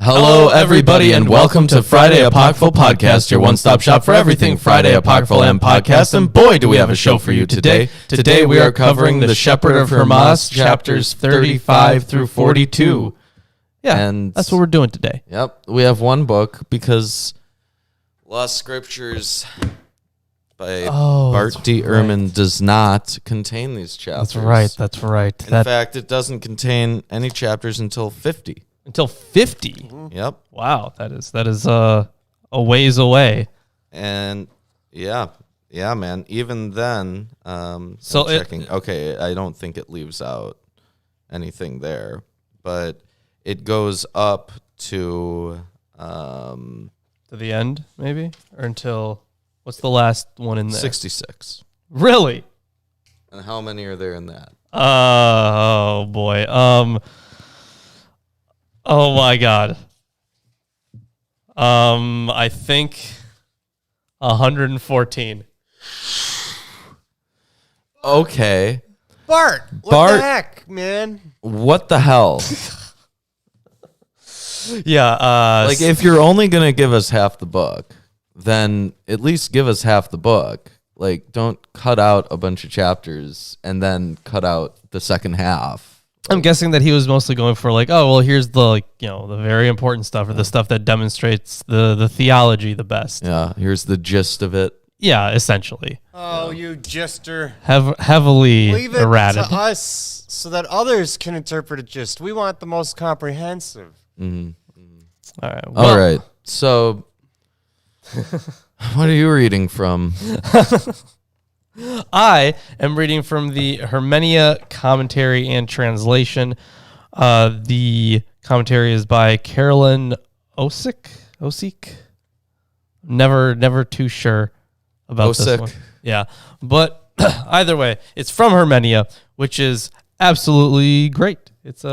Hello, everybody, and welcome to Friday Apocryphal Podcast, your one-stop shop for everything Friday Apocryphal and podcast. And boy, do we have a show for you today. Today we are covering the Shepherd of Hermas, chapters 35 through 42. Yeah, and that's what we're doing today. Yep, we have one book because Lost Scriptures by Bart D. Ehrman does not contain these chapters. That's right. In fact, it doesn't contain any chapters until 50. Until 50? Mm-hmm. Yep. Wow, that is a ways away. And yeah, man. Even then, so I'm checking. Okay, I don't think it leaves out anything there, but it goes up to the end, maybe, or until what's the last one in there? 66. Really? And how many are there in that? Oh boy. Oh my God. I think 114. Okay. Bart, what the heck, man? What the hell? Yeah. Like, if you're only going to give us half the book, then at least give us half the book. Like, don't cut out a bunch of chapters and then cut out the second half. I'm guessing that he was mostly going for like, oh, well, here's the, the very important stuff or the stuff that demonstrates the theology the best. Yeah, here's the gist of it. Yeah, essentially. Oh, you jister. Heavily Leave it errated. to us so that others can interpret it just. We want the most comprehensive. Mm-hmm. All right. Well, all right. So, what are you reading from? I am reading from the Hermenia commentary and translation. The commentary is by Carolyn Osick. Never too sure about this one. Yeah, but either way, it's from Hermenia, which is absolutely great. It's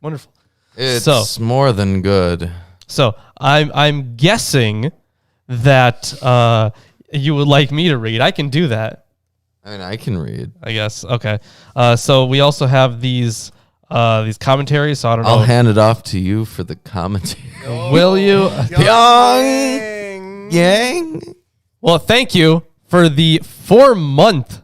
wonderful. It's more than good. So I'm guessing that you would like me to read. I can do that. I mean, I can read, I guess. Okay. So we also have these commentaries. So I don't know. I'll hand it off to you for the commentary. Will you? Yang. Well, thank you for the 4-month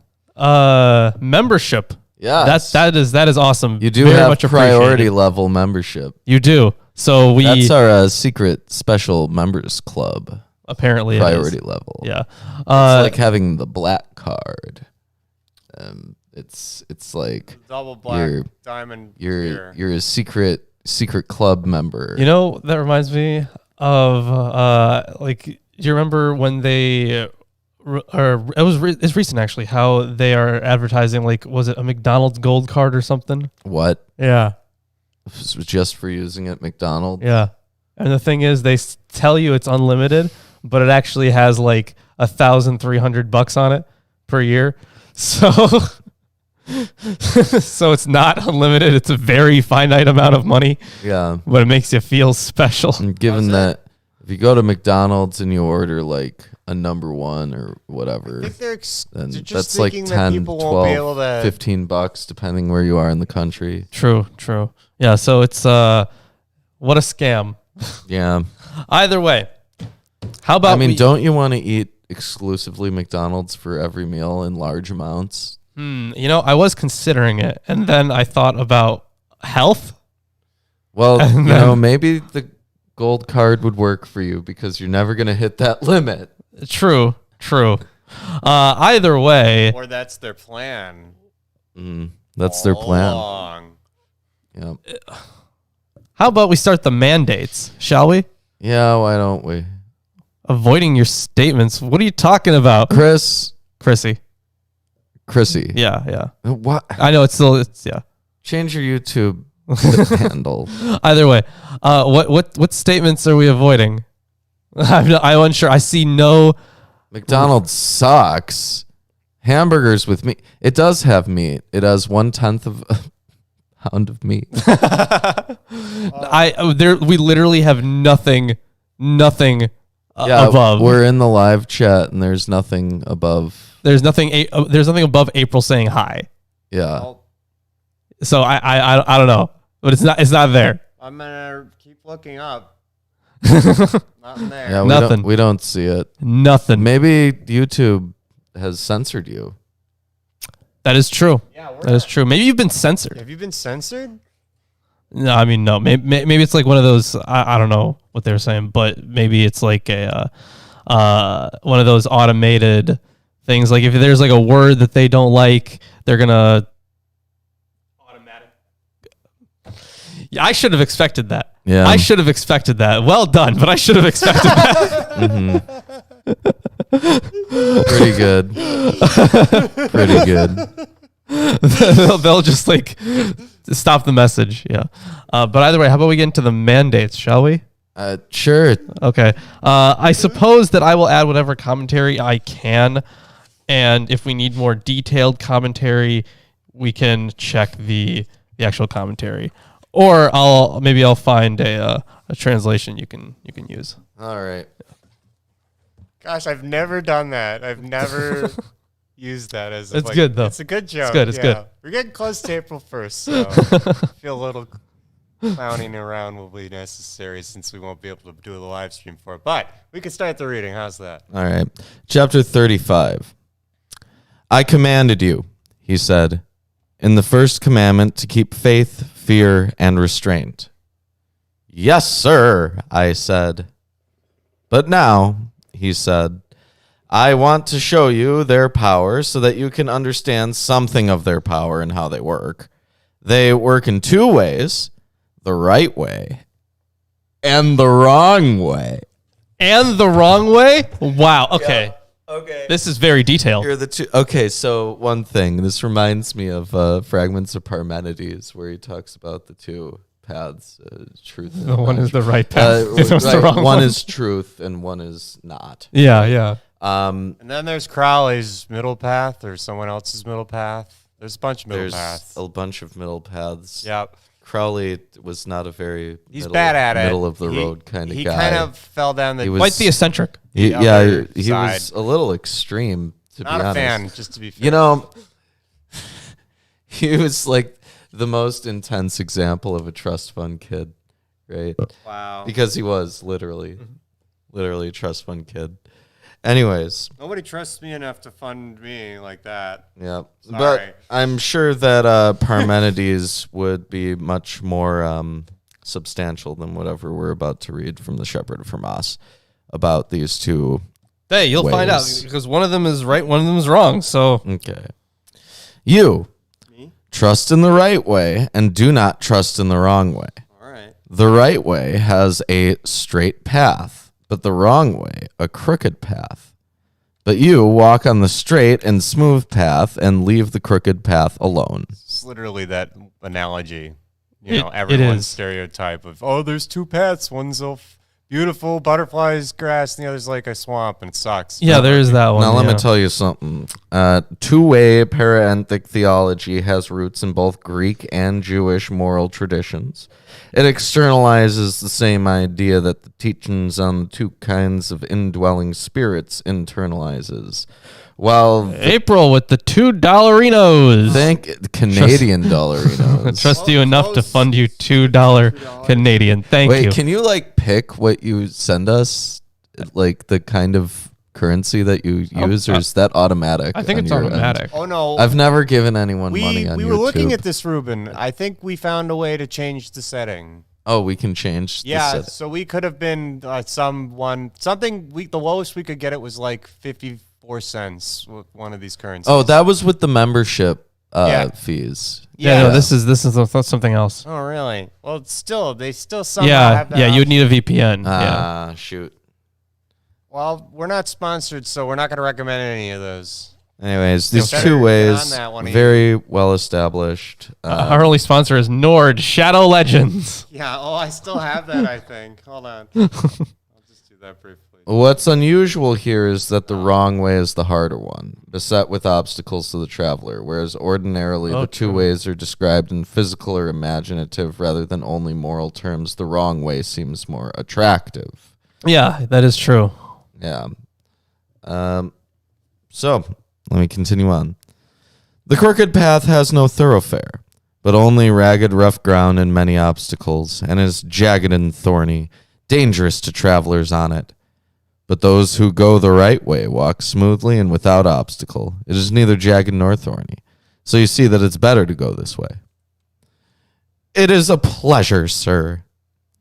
membership. Yeah, that is awesome. You do Very have much priority level membership. You do. So that's our secret special members club. Apparently, priority level. Yeah, it's like having the black card. It's like double black diamond. You're a secret club member. You know, that reminds me of do you remember when they it's recent actually how they are advertising, like, was it a McDonald's gold card or something? What? Yeah. It was just for using at McDonald's. Yeah. And the thing is, they tell you it's unlimited, but it actually has like $1,300 on it per year. So, so it's not unlimited. It's a very finite amount of money. Yeah. But it makes you feel special. And given that if you go to McDonald's and you order like a number one or whatever, then that's like 10, 12, $15 depending where you are in the country. True. Yeah. So it's what a scam. Yeah. Either way, how about don't you want to eat exclusively McDonald's for every meal in large amounts? I was considering it, and then I thought about health. Well, maybe the gold card would work for you because you're never going to hit that limit. True. Either way. Or that's their plan. That's their plan. Yeah. How about we start the mandates, shall we? Yeah, why don't we? Avoiding your statements. What are you talking about? Chrissy. Yeah. What? I know it's yeah. Change your YouTube handle. Either way, what statements are we avoiding? I'm unsure. I see no. McDonald's sucks. Hamburgers with meat. It does have meat. It has 1/10 of a pound of meat. We literally have nothing above. We're in the live chat and there's nothing above. There's nothing above April saying hi. Yeah. So I don't know, but it's not there. I'm gonna keep looking up. Nothing there. Yeah, Nothing. We don't see it. Nothing. Maybe YouTube has censored you. That is true. Yeah, That is true. Maybe you've been censored. Have you been censored? No, I mean, no. Maybe it's like one of those. I don't know what they're saying, but maybe it's like a one of those automated things. Like if there's like a word that they don't like, they're gonna automatic. Yeah, I should have expected that. Yeah. I should have expected that. Well done, but I should have expected that. Pretty good. Pretty good. They'll just like stop the message. Yeah. But either way, how about we get into the mandates, shall we? Sure. Okay. I suppose that I will add whatever commentary I can, and if we need more detailed commentary, we can check the actual commentary, or I'll find a translation you can use. All right. Gosh, I've never done that. I've never used that as. It's good though. It's a good joke. It's good. We're getting close to April 1st, so I feel a little clowning around will be necessary since we won't be able to do the live stream for it. But we can start the reading. How's that? All right. Chapter 35. I commanded you, he said, in the first commandment to keep faith, fear, and restraint. Yes, sir, I said. But now, he said, I want to show you their power so that you can understand something of their power and how they work. They work in two ways, the right way and the wrong way. And the wrong way? Wow. Okay. Yeah. Okay. This is very detailed. Here are the two. Okay, so one thing. This reminds me of Fragments of Parmenides, where he talks about the two paths, truth. And One is the right path. This one's the right, wrong one is truth, and one is not. Yeah. And then there's Crowley's middle path or someone else's middle path. There's a bunch of middle There's paths. a bunch of middle paths. Yep. Crowley was not a very He's bad at it. middle of the road kind of guy. He kind of fell down the. He was- Quite the eccentric. He other was side. a little extreme, to Not be a honest. fan, just to be fair. You know, he was like the most intense example of a trust fund kid, right? Wow. Because he was literally a trust fund kid. Anyways, Nobody trusts me enough to fund me like that. yeah. Sorry. But I'm sure that Parmenides would be much more substantial than whatever we're about to read from the Shepherd of Hermas about these two. Hey, you'll find out ways. because one of them is right, one of them is wrong. So Okay. You Me? trust in the right way and do not trust in the wrong way. All right. The right way has a straight path, but the wrong way a crooked path. But you walk on the straight and smooth path and leave the crooked path alone. It's literally that analogy. It Everyone's is. stereotype of, oh, there's two paths. One's a beautiful butterflies grass, and the other's like a swamp, and it sucks. yeah, there is that one. Now, let me yeah. tell you something. Two-way parenthic theology has roots in both Greek and Jewish moral traditions. It externalizes the same idea that the teachings on the two kinds of indwelling spirits internalizes. While April with the $2 thank Canadian dollarinos. Trust you enough to fund you $2 Canadian. Thank Wait, you. can you like pick what you send us, like the kind of currency that you use, or is that automatic? I think on it's your end? automatic. Oh, no. I've never given anyone money on we YouTube. were looking at this, Ruben. I think we found a way to change the setting. Oh, we can change. Yeah, the set. so we could have been something. The lowest we could get it was like 54 cents with one of these currencies. Oh, that was with the membership Yeah. fees. Yeah, no, this is something else. Oh, really? Well, they still somehow Yeah, have that. yeah, you would need a VPN. Ah, shoot. Well, we're not sponsored, so we're not going to recommend any of those. Anyways, these better two get ways, on that one, very well established. Our only sponsor is Nord Shadow Legends. Yeah. Oh, I still have that. I think. Hold on. I'll just do that briefly. What's unusual here is that the wrong way is the harder one, beset with obstacles to the traveler, whereas ordinarily the two ways are described in physical or imaginative rather than only moral terms. The wrong way seems more attractive. Yeah, that is true. Yeah. So, let me continue on. The crooked path has no thoroughfare, but only ragged, rough ground and many obstacles, and is jagged and thorny, dangerous to travelers on it. But those who go the right way walk smoothly and without obstacle. It is neither jagged nor thorny. So you see that it's better to go this way. It is a pleasure, sir,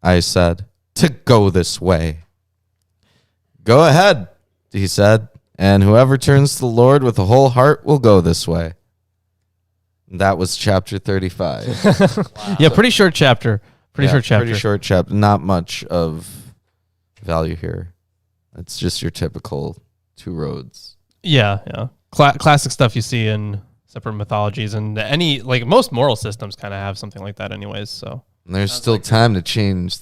I said, to go this way. Go ahead, he said, and whoever turns to the Lord with a whole heart will go this way. That was chapter 35. Wow. Yeah, pretty short chapter. Pretty short chapter. Not much of value here. It's just your typical two roads. Yeah. Classic stuff you see in separate mythologies, and most moral systems kind of have something like that anyways. So and there's still time to change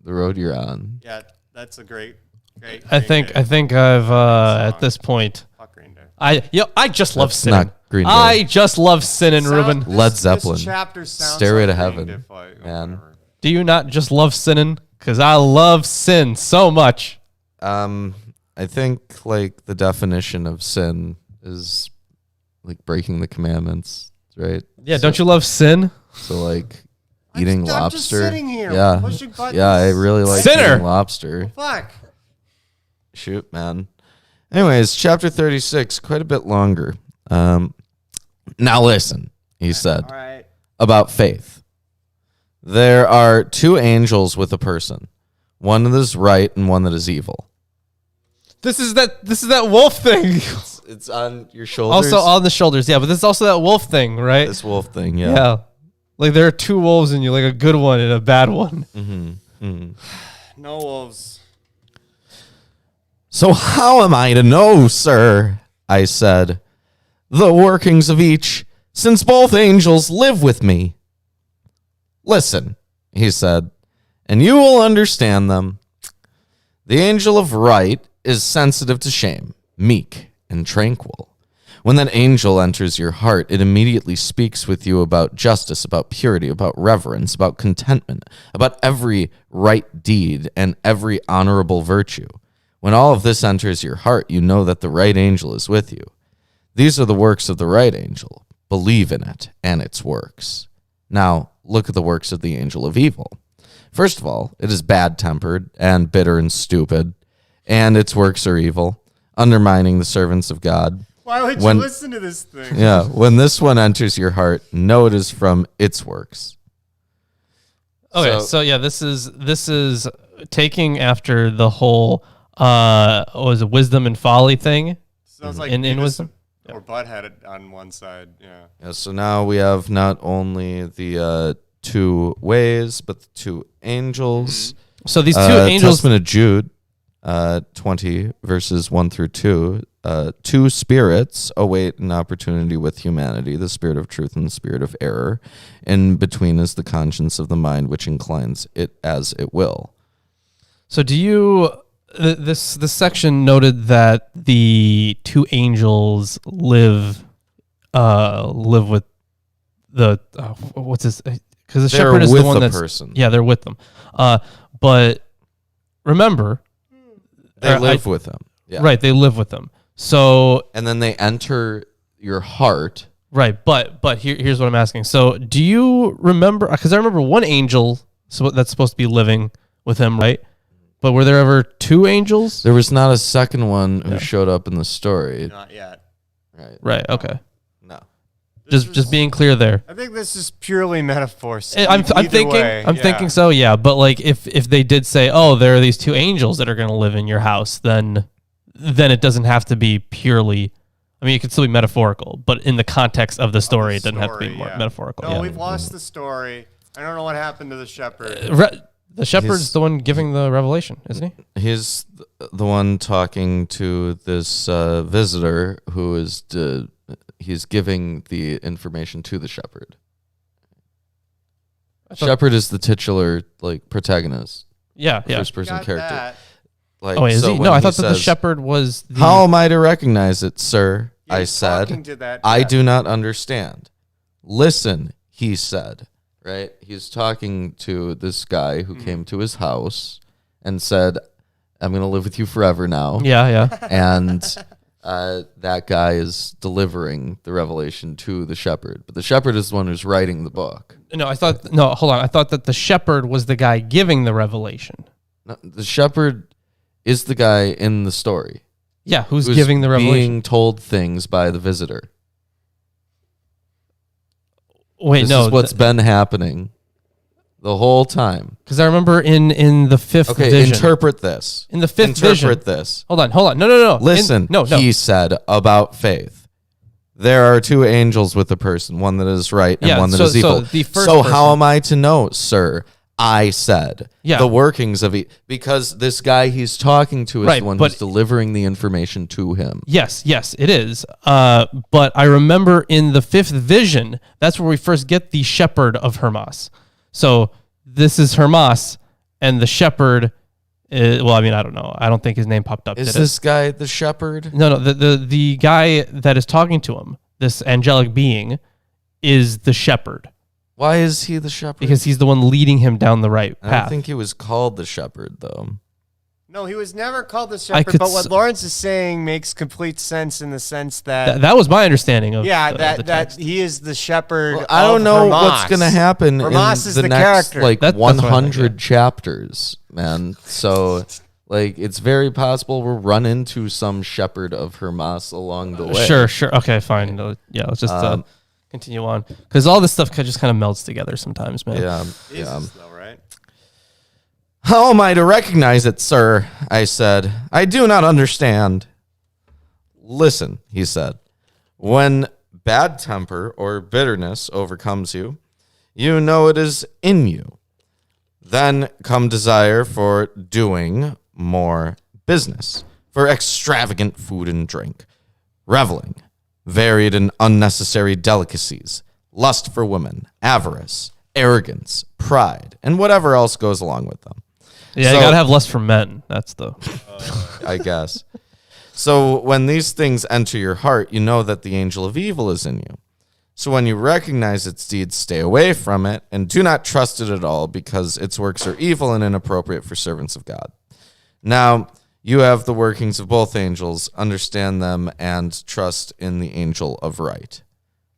the road you're on. Yeah, that's a great. I think I've at this point. Fuck Green Day. I just love sinning. Not Green Day. I just love sinning, Ruben. Led Zeppelin. This chapter sounds Stairway like to Green Heaven, Day fight, man. whatever. Do you not just love sinning? Because I love sin so much. I think like the definition of sin is like breaking the commandments, right? Yeah, don't you love sin? So like eating lobster. I'm just sitting here pushing buttons. Yeah, I really like Sinner. eating lobster. Fuck. Shoot, man. Anyways, chapter 36, quite a bit longer. Now listen, he said, All right. about faith. There are two angels with a person, one that is right and one that is evil. This is that wolf thing. It's on your shoulders. Also on the shoulders, yeah. But this is also that wolf thing, right? This wolf thing, yeah. Yeah. Like there are two wolves in you, like a good one and a bad one. No wolves. So how am I to know, sir? I said, the workings of each, since both angels live with me. Listen, he said, and you will understand them. The angel of right is sensitive to shame, meek, and tranquil. When that angel enters your heart, it immediately speaks with you about justice, about purity, about reverence, about contentment, about every right deed and every honorable virtue. When all of this enters your heart, you know that the right angel is with you. These are the works of the right angel. Believe in it and its works. Now, look at the works of the angel of evil. First of all, it is bad-tempered and bitter and stupid, and its works are evil, undermining the servants of God. Why would you listen to this thing? Yeah, when this one enters your heart, know it is from its works. Okay, so yeah, this is taking after the whole was it wisdom and folly thing? Sounds like in wisdom. Or Butthead on one side, yeah. Yeah. So now we have not only the two ways, but the two angels. So these two angels. Testament of Jude, 20 verses 1 through 2. Two spirits await an opportunity with humanity, the spirit of truth and the spirit of error. In between is the conscience of the mind, which inclines it as it will. So do you? This section noted that the two angels live with the what's this? Because the shepherd is the one that's person. Yeah, they're with them. But remember, They live with them. Yeah. Right, they live with them. So and then they enter your heart. Right, but here's what I'm asking. So do you remember? Because I remember one angel that's supposed to be living with him, right? But were there ever two angels? There was not a second one who showed up in the story. Not yet. Right. Okay. No. Just being clear there. I think this is purely metaphor. I'm thinking so. Yeah, but like if they did say, oh, there are these two angels that are going to live in your house, then it doesn't have to be purely. I mean, it could still be metaphorical, but in the context of the story, it doesn't have to be more metaphorical. No, we've lost the story. I don't know what happened to the shepherd. The shepherd's the one giving the revelation, isn't he? He's the one talking to this visitor who is he's giving the information to the shepherd. Shepherd is the titular protagonist. Yeah. First person character. That. Is he? No, I thought that the shepherd was the... How am I to recognize it, sir? Yeah, I said. I do not understand. Listen, he said. Right? He's talking to this guy who came to his house and said, I'm going to live with you forever now. Yeah. And that guy is delivering the revelation to the shepherd. But the shepherd is the one who's writing the book. Hold on. I thought that the shepherd was the guy giving the revelation. No, the shepherd is the guy in the story. Yeah, who's giving the revelation? Being told things by the visitor. Wait, this no. is what's been happening the whole time. Because I remember in the fifth vision. Interpret this. In the fifth vision. Interpret this. Hold on. No. Listen, he said about faith. There are two angels with a person, one that is right and one that is evil. So how am I to know, sir? I said the workings of because this guy he's talking to is the one who's delivering the information to him. Yes, it is. But I remember in the fifth vision, that's where we first get the Shepherd of Hermas. So this is Hermas, and the shepherd. I don't know. I don't think his name popped up. Is this guy the shepherd? No. The guy that is talking to him, this angelic being, is the shepherd. Why is he the shepherd? Because he's the one leading him down the right path. I think he was called the shepherd, though. No, he was never called the shepherd, but what Lawrence is saying makes complete sense in the sense that... That was my understanding of that he is the shepherd of I don't know Hermas. What's going to happen Hermas in is the next, character. 100 chapters, man. So, it's very possible we'll run into some shepherd of Hermas along the way. Sure. Okay, fine. Let's just... continue on, because all this stuff just kind of melts together sometimes, man. Yeah. Though, right? How am I to recognize it, sir? I said. I do not understand. Listen, he said. When bad temper or bitterness overcomes you, you know it is in you. Then come desire for doing more business, for extravagant food and drink, reveling, varied and unnecessary delicacies, lust for women, avarice, arrogance, pride, and whatever else goes along with them. Yeah, you gotta have lust for men. That's the... I guess. So when these things enter your heart, you know that the angel of evil is in you. So when you recognize its deeds, stay away from it, and do not trust it at all, because its works are evil and inappropriate for servants of God. Now, you have the workings of both angels, understand them, and trust in the angel of right.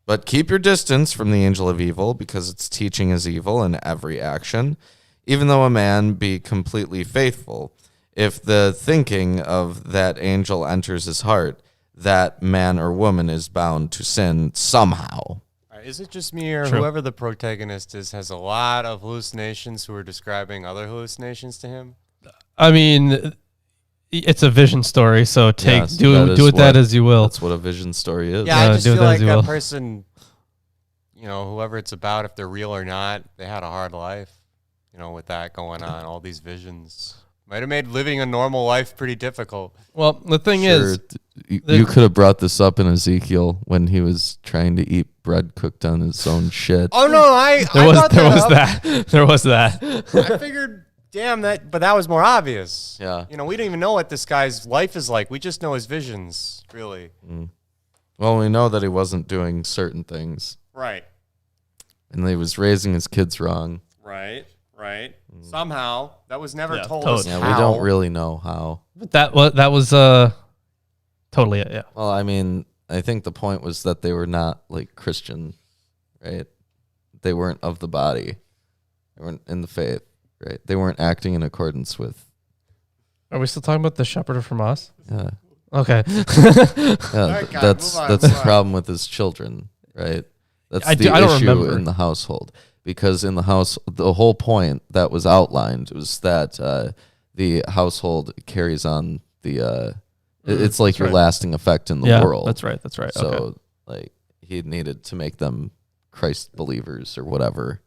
But keep your distance from the angel of evil, because its teaching is evil in every action. Even though a man be completely faithful, if the thinking of that angel enters his heart, that man or woman is bound to sin somehow. Is it just me or whoever the protagonist is has a lot of hallucinations who are describing other hallucinations to him? I mean... It's a vision story, so do with that as you will. That's what a vision story is. Yeah, I just feel like that person, whoever it's about, if they're real or not, they had a hard life, with that going on, all these visions. Might have made living a normal life pretty difficult. Well, the thing is... You could have brought this up in Ezekiel when he was trying to eat bread cooked on his own shit. Oh, no, There was that. I figured... Damn, but that was more obvious. Yeah. We don't even know what this guy's life is like. We just know his visions, really. Well, we know that he wasn't doing certain things. Right. And he was raising his kids wrong. Right. Somehow. That was never told totally. us Yeah, how. we don't really know how. But that was totally it, yeah. Well, I mean, I think the point was that they were not, Christian, right? They weren't of the body. They weren't in the faith. Right, they weren't acting in accordance with. Are we still talking about the Shepherd of Hermas? Yeah. Okay. That's the problem with his children, right? That's the issue in the household, because in the house, the whole point that was outlined was that the household carries on the. It's like your lasting effect in the world. That's right. So, he needed to make them Christ believers or whatever.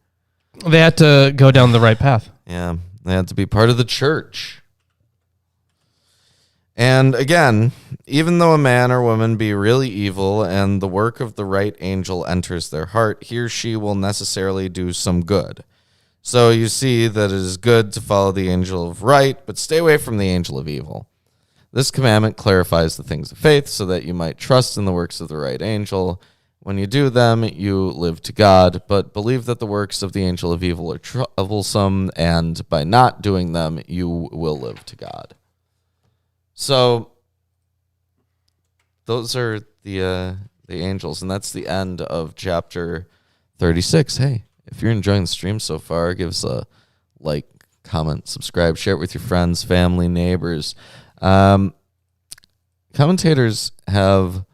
They had to go down the right path. Yeah, they had to be part of the church. And again, even though a man or woman be really evil and the work of the right angel enters their heart, he or she will necessarily do some good. So you see that it is good to follow the angel of right, but stay away from the angel of evil. This commandment clarifies the things of faith so that you might trust in the works of the right angel. When you do them, you live to God, but believe that the works of the angel of evil are troublesome, and by not doing them, you will live to God. So, those are the angels, and that's the end of chapter 36. Hey, if you're enjoying the stream so far, give us a like, comment, subscribe, share it with your friends, family, neighbors. Commentators have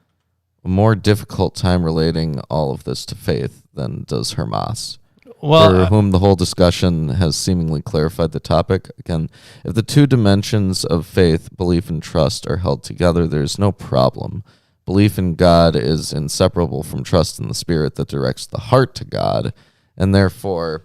a more difficult time relating all of this to faith than does Hermas, for whom the whole discussion has seemingly clarified the topic. Again, if the two dimensions of faith, belief and trust, are held together, there's no problem. Belief in God is inseparable from trust in the Spirit that directs the heart to God, and therefore,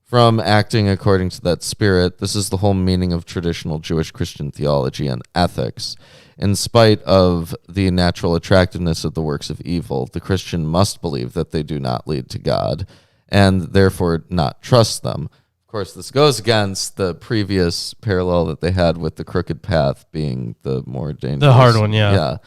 from acting according to that Spirit, this is the whole meaning of traditional Jewish Christian theology and ethics. In spite of the natural attractiveness of the works of evil, the Christian must believe that they do not lead to God, and therefore not trust them. Of course, this goes against the previous parallel that they had with the crooked path being the more dangerous. The hard one, yeah.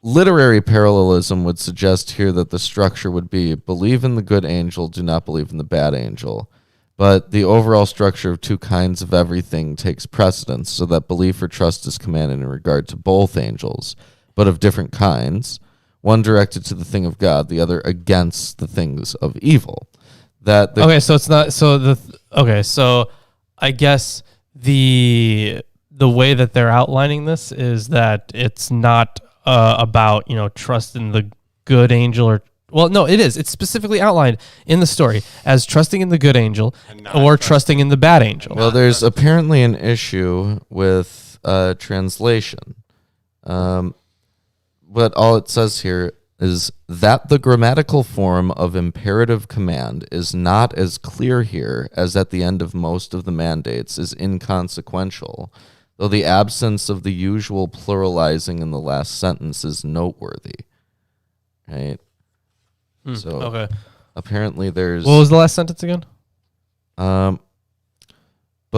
Literary parallelism would suggest here that the structure would be believe in the good angel, do not believe in the bad angel. But the overall structure of two kinds of everything takes precedence, so that belief or trust is commanded in regard to both angels, but of different kinds, one directed to the thing of God, the other against the things of evil. So I guess the way that they're outlining this is that it's not about, trust in the good angel it is. It's specifically outlined in the story as trusting in the good angel or trusting in the bad angel. Well, there's apparently an issue with translation. But all it says here is that the grammatical form of imperative command is not as clear here as at the end of most of the mandates is inconsequential, though the absence of the usual pluralizing in the last sentence is noteworthy. Right? So apparently there's... What was the last sentence again? But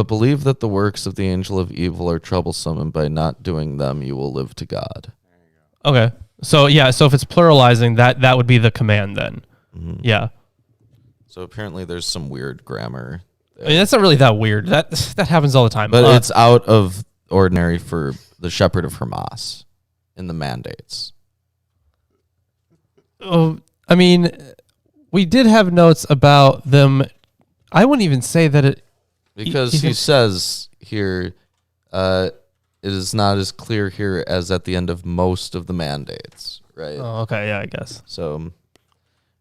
believe that the works of the angel of evil are troublesome, and by not doing them you will live to God. Okay. So if it's pluralizing, that would be the command then. Mm-hmm. Yeah. So apparently there's some weird grammar there. I mean, that's not really that weird. That happens all the time. But it's out of ordinary for the Shepherd of Hermas in the mandates. Oh, I mean, we did have notes about them. I wouldn't even say that it... Because he says here, it is not as clear here as at the end of most of the mandates, right? Oh, okay, yeah, I guess. So,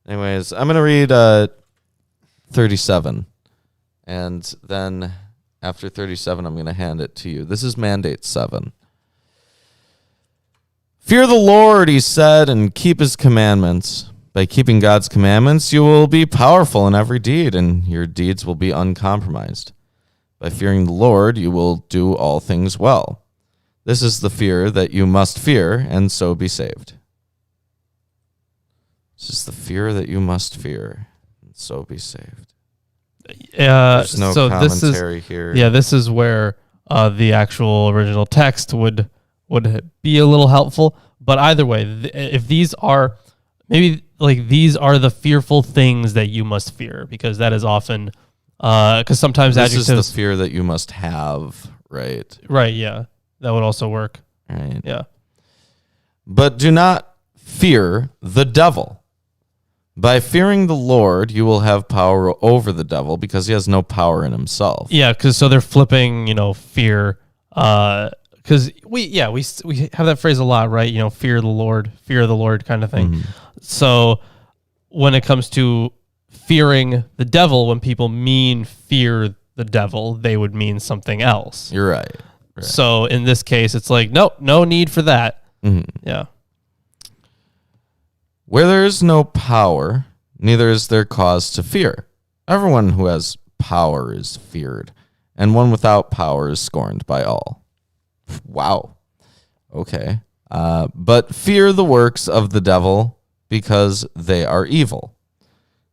anyways, I'm going to read 37. And then after 37, I'm going to hand it to you. This is Mandate 7. Fear the Lord, he said, and keep his commandments. By keeping God's commandments, you will be powerful in every deed, and your deeds will be uncompromised. By fearing the Lord, you will do all things well. This is the fear that you must fear, and so be saved. This is the fear that you must fear, and so be saved. There's no commentary here. Yeah, this is where the actual original text would be a little helpful. But either way, if these are these are the fearful things that you must fear, because that is often because sometimes this adjectives. This is the fear that you must have, right? Right. Yeah, that would also work. Right. Yeah. But do not fear the devil. By fearing the Lord, you will have power over the devil, because he has no power in himself. Yeah, because so they're flipping, fear. Because we have that phrase a lot, right? Fear the Lord kind of thing. Mm-hmm. So when it comes to fearing the devil, when people mean fear the devil, they would mean something else. You're right. So in this case, it's like, nope, no need for that. Mm-hmm. Yeah. Where there is no power, neither is there cause to fear. Everyone who has power is feared, and one without power is scorned by all. Wow. Okay. But fear the works of the devil, because they are evil.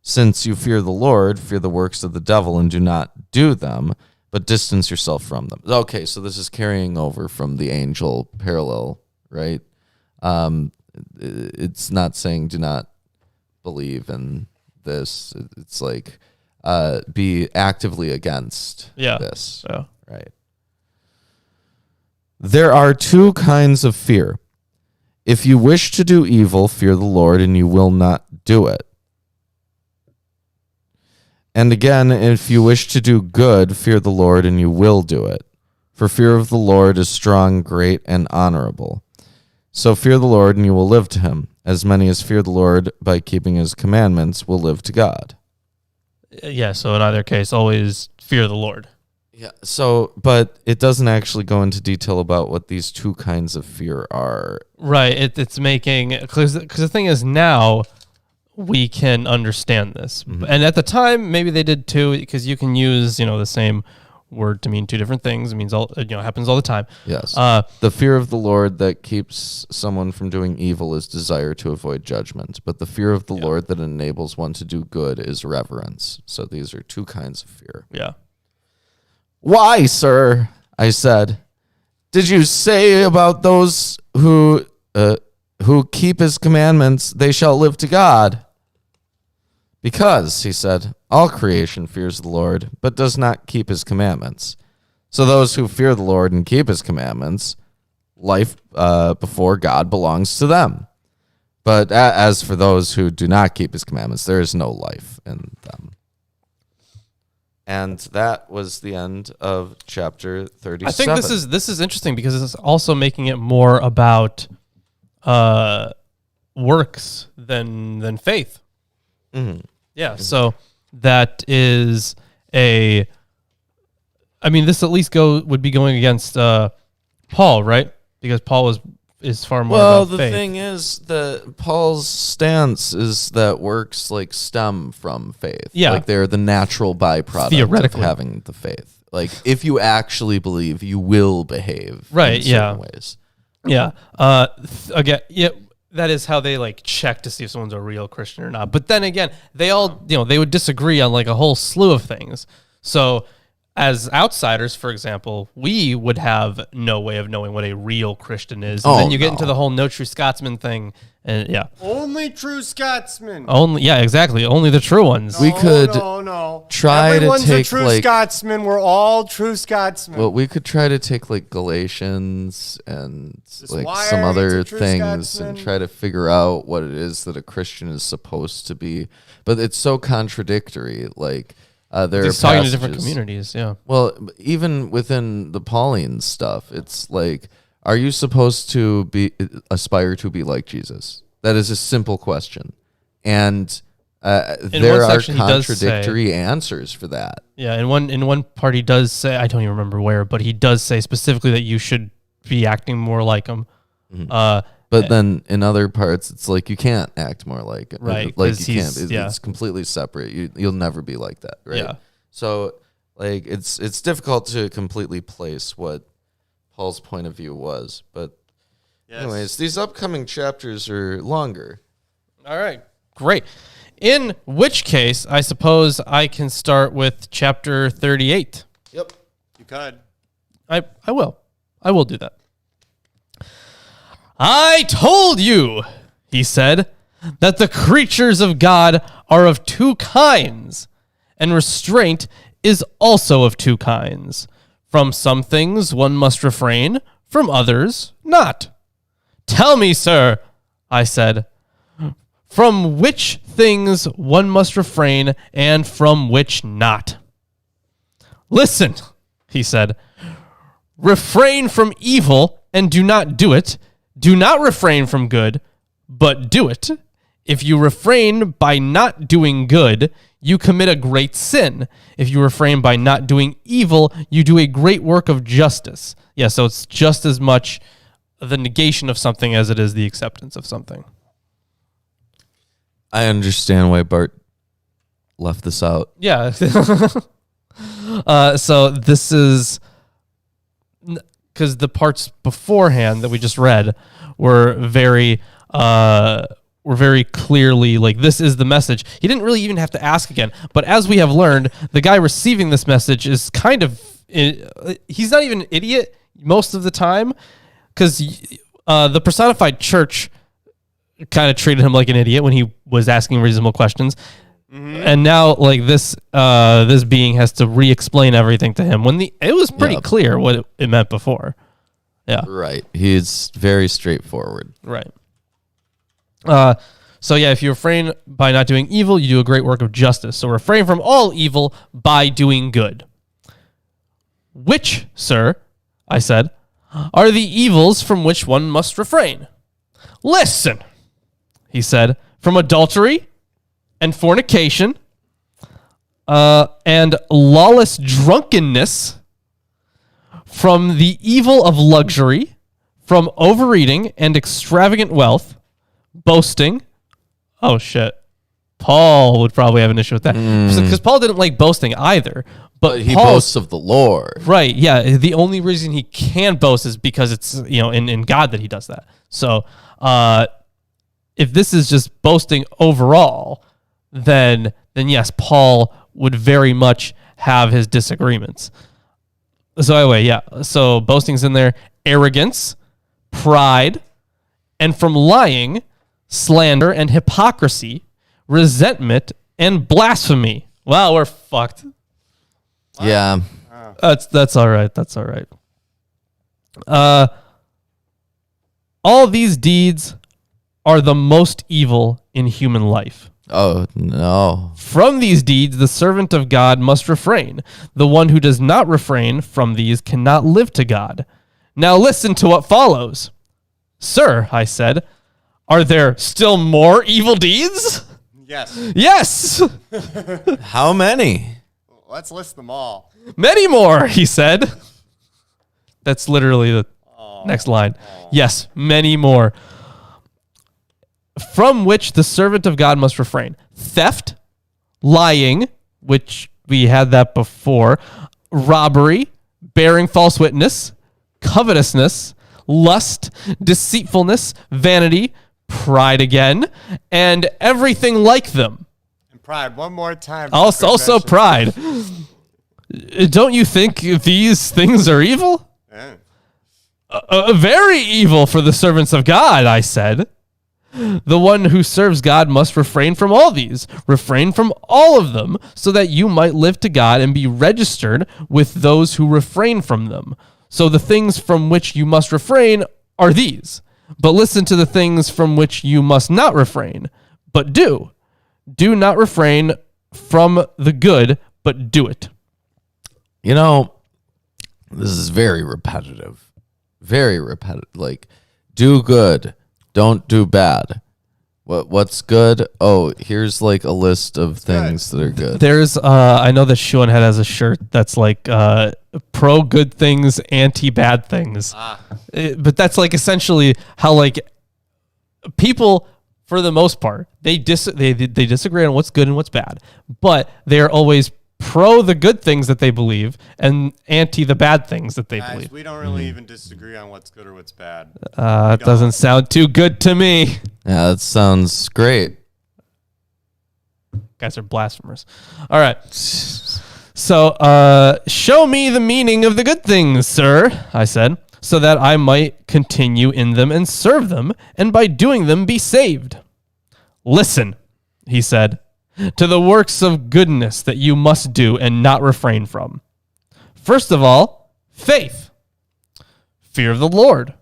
Since you fear the Lord, fear the works of the devil and do not do them, but distance yourself from them. Okay, so this is carrying over from the angel parallel, right? It's not saying do not believe in this. It's like be actively against this. Yeah. Right. There are two kinds of fear. If you wish to do evil, fear the Lord, and you will not do it. And again, if you wish to do good, fear the Lord, and you will do it. For fear of the Lord is strong, great, and honorable. So fear the Lord, and you will live to him. As many as fear the Lord by keeping his commandments will live to God. Yeah, so in either case, always fear the Lord. Yeah. So, but it doesn't actually go into detail about what these two kinds of fear are. Right. It's making, because the thing is now we can understand this. Mm-hmm. And at the time, maybe they did too, because you can use, the same word to mean two different things. It means it happens all the time. Yes. The fear of the Lord that keeps someone from doing evil is desire to avoid judgment. But the fear of the Lord that enables one to do good is reverence. So these are two kinds of fear. Yeah. Why, sir? I said. Did you say about those who keep his commandments, they shall live to God? Because, he said, all creation fears the Lord, but does not keep his commandments. So those who fear the Lord and keep his commandments, life before God belongs to them. But as for those who do not keep his commandments, there is no life in them. And that was the end of chapter 37. I think this is interesting because it's also making it more about works than faith. Mm-hmm. Yeah, so that is this at least would be going against Paul, right? Because Paul is far more about faith. Thing is that Paul's stance is that works like stem from faith. Yeah. Like they're the natural byproduct Theoretically. of having the faith. Like if you actually believe, you will behave right, in certain ways. Yeah. Again, yeah, that is how they like check to see if someone's a real Christian or not. But then again, they all, they would disagree on like a whole slew of things. So as outsiders, for example, we would have no way of knowing what a real Christian is. And then you get into the whole no true Scotsman thing. And yeah. Only true Scotsmen. Exactly. Only the true ones. We could try Everyone's to take a true Scotsman. We're all true Scotsmen. Well, we could try to take like Galatians and some Wire's other a true things Scotsman. and try to figure out what it is that a Christian is supposed to be. But it's so contradictory. Like there He's are talking to passages, different communities, yeah. Well, even within the Pauline stuff, it's like, are you supposed to aspire to be like Jesus? That is a simple question. And there are contradictory answers for that. Yeah, in one part he does say, I don't even remember where, but he does say specifically that you should be acting more like him. Mm-hmm. But then in other parts, it's like you can't act more like it. Right. Like you can't. It's completely separate. You'll never be like that, right? Yeah. So like it's difficult to completely place what Paul's point of view was. But anyways, these upcoming chapters are longer. All right. Great. In which case, I suppose I can start with chapter 38. Yep. You could. I will. I will do that. I told you, he said, that the creatures of God are of two kinds, and restraint is also of two kinds. From some things one must refrain, from others not. Tell me, sir, I said, from which things one must refrain and from which not. Listen, he said, refrain from evil and do not do it. Do not refrain from good, but do it. If you refrain by not doing good, you commit a great sin. If you refrain by not doing evil, you do a great work of justice. Yeah, so it's just as much the negation of something as it is the acceptance of something. I understand why Bart left this out. Yeah. So this is... because the parts beforehand that we just read were very clearly like, this is the message. He didn't really even have to ask again. But as we have learned, the guy receiving this message is kind of, he's not even an idiot most of the time, because the personified church kind of treated him like an idiot when he was asking reasonable questions. Mm-hmm. And now, like this being has to re-explain everything to him when it was pretty clear what it meant before. Yeah. Right. He's very straightforward. Right. So yeah, if you refrain by not doing evil, you do a great work of justice. So refrain from all evil by doing good. Which, sir, I said, are the evils from which one must refrain? Listen, he said, from adultery and fornication and lawless drunkenness, from the evil of luxury, from overeating and extravagant wealth, boasting. Oh, shit. Paul would probably have an issue with that. Because Paul didn't like boasting either. But He Paul, boasts of the Lord. right, yeah. The only reason he can boast is because it's, in God that he does that. So if this is just boasting overall, then yes, Paul would very much have his disagreements. So anyway, yeah. So boasting's in there. Arrogance, pride, and from lying, slander and hypocrisy, resentment and blasphemy. Wow, we're fucked. Yeah. That's all right. That's all right. All these deeds are the most evil in human life. Oh, no. From these deeds, the servant of God must refrain. The one who does not refrain from these cannot live to God. Now listen to what follows. Sir, I said, are there still more evil deeds? Yes. Yes, How many? Let's list them all. many more, he said. That's literally the next line. Yes, many more. From which the servant of God must refrain. Theft, lying, which we had that before, robbery, bearing false witness, covetousness, lust, deceitfulness, vanity, pride again, and everything like them. And pride, one more time. Also pride. Don't you think these things are evil? Yeah. Very evil for the servants of God, I said. The one who serves God must refrain from all these, refrain from all of them, so that you might live to God and be registered with those who refrain from them. So the things from which you must refrain are these. But listen to the things from which you must not refrain, but do. Do not refrain from the good, but do it. This is very repetitive. Very repetitive. Like, do good. Don't do bad. What's good? Oh, here's like a list of things that are good. There's, I know that Sean has a shirt that's like pro good things, anti bad things. But that's like essentially how like people, for the most part, they disagree on what's good and what's bad, but they're always pro the good things that they believe and anti the bad things that they believe. We don't really even disagree on what's good or what's bad. It doesn't sound too good to me. Yeah, that sounds great. Guys are blasphemers. All right. So, show me the meaning of the good things, sir, I said, so that I might continue in them and serve them, and by doing them be saved. Listen, he said, to the works of goodness that you must do and not refrain from. First of all, faith, fear of the Lord,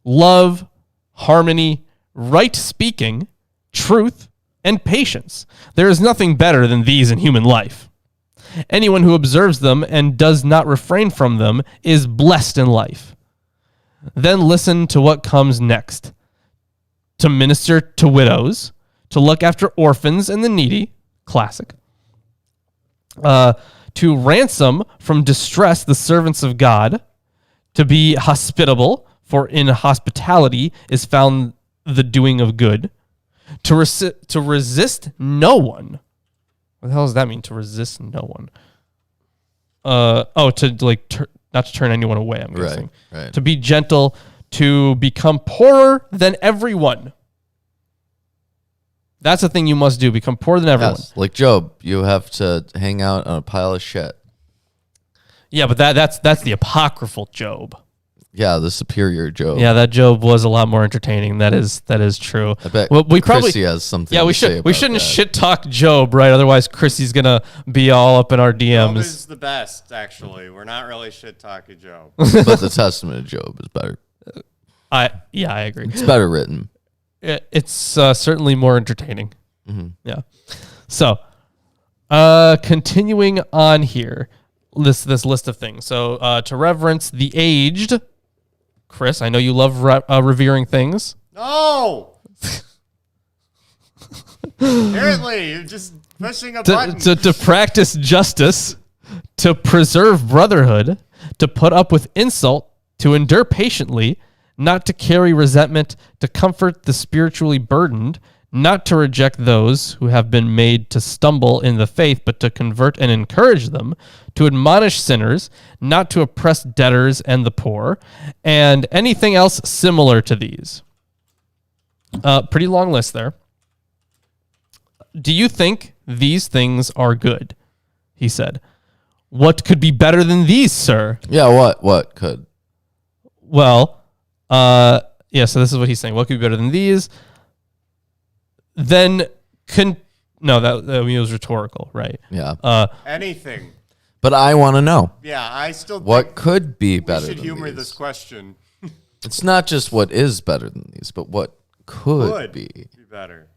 love, harmony, right speaking, truth, and patience. There is nothing better than these in human life. Anyone who observes them and does not refrain from them is blessed in life. Then listen to what comes next. To minister to widows, to look after orphans and the needy, classic. To ransom from distress the servants of God, to be hospitable, for in hospitality is found the doing of good, to resist no one. What the hell does that mean? To resist no one. To like not to turn anyone away. I'm guessing. Right. To be gentle, to become poorer than everyone. That's the thing you must do. Become poorer than everyone. Yes, like Job, you have to hang out on a pile of shit. Yeah, but that's the apocryphal Job. Yeah, the superior Job. Yeah, that Job was a lot more entertaining. That is true. I bet we probably Chrissy has something. Yeah, we to say should about we shouldn't that. shit talk Job, right? Otherwise, Chrissy's gonna be all up in our Job DMs. is the best, actually. We're not really shit talking Job. But the Testament of Job is better. I agree. It's better written. It's certainly more entertaining. Mm-hmm. Yeah. So, continuing on here, this list of things. So, to reverence the aged, Chris, I know you love revering things. No. Apparently, you're just pushing a button. To practice justice, to preserve brotherhood, to put up with insult, to endure patiently, not to carry resentment, to comfort the spiritually burdened, not to reject those who have been made to stumble in the faith, but to convert and encourage them, to admonish sinners, not to oppress debtors and the poor, and anything else similar to these. Pretty long list there. Do you think these things are good? He said. What could be better than these, sir? Yeah, what could? Well, so this is what he's saying. What could be better than these? Then, that was rhetorical, right? Yeah. Anything. But I want to know. Yeah, I still What think could be better we should than humor these? this question. It's not just what is better than these, but what could be. Better.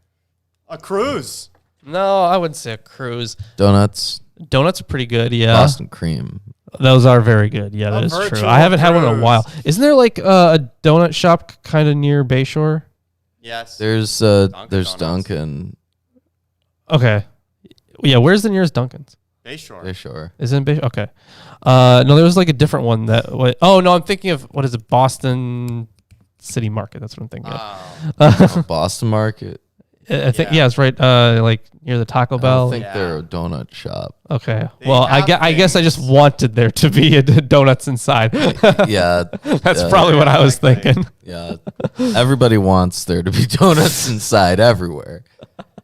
A cruise. No, I wouldn't say a cruise. Donuts, Donuts are pretty good, yeah. Boston cream. Those are very good. Yeah, that is true. virtual I haven't had one in a cruise. while. Isn't there like a donut shop kind of near Bayshore? Yes. There's Donuts. Dunkin'. Okay. Yeah, where's the nearest Dunkin's? Bayshore. They sure. Is it in Bayshore? Okay. No, there was like a different one that. Oh no, I'm thinking of what is it? Boston City Market. That's what I'm thinking of. Boston Market. I think Yeah. it's right. Like near the Taco I Bell. don't think they're a donut shop. Okay. They Well, I have guess I just things. wanted there to be donuts inside. Yeah. That's probably what I was like that. thinking. Yeah. Everybody wants there to be donuts inside everywhere.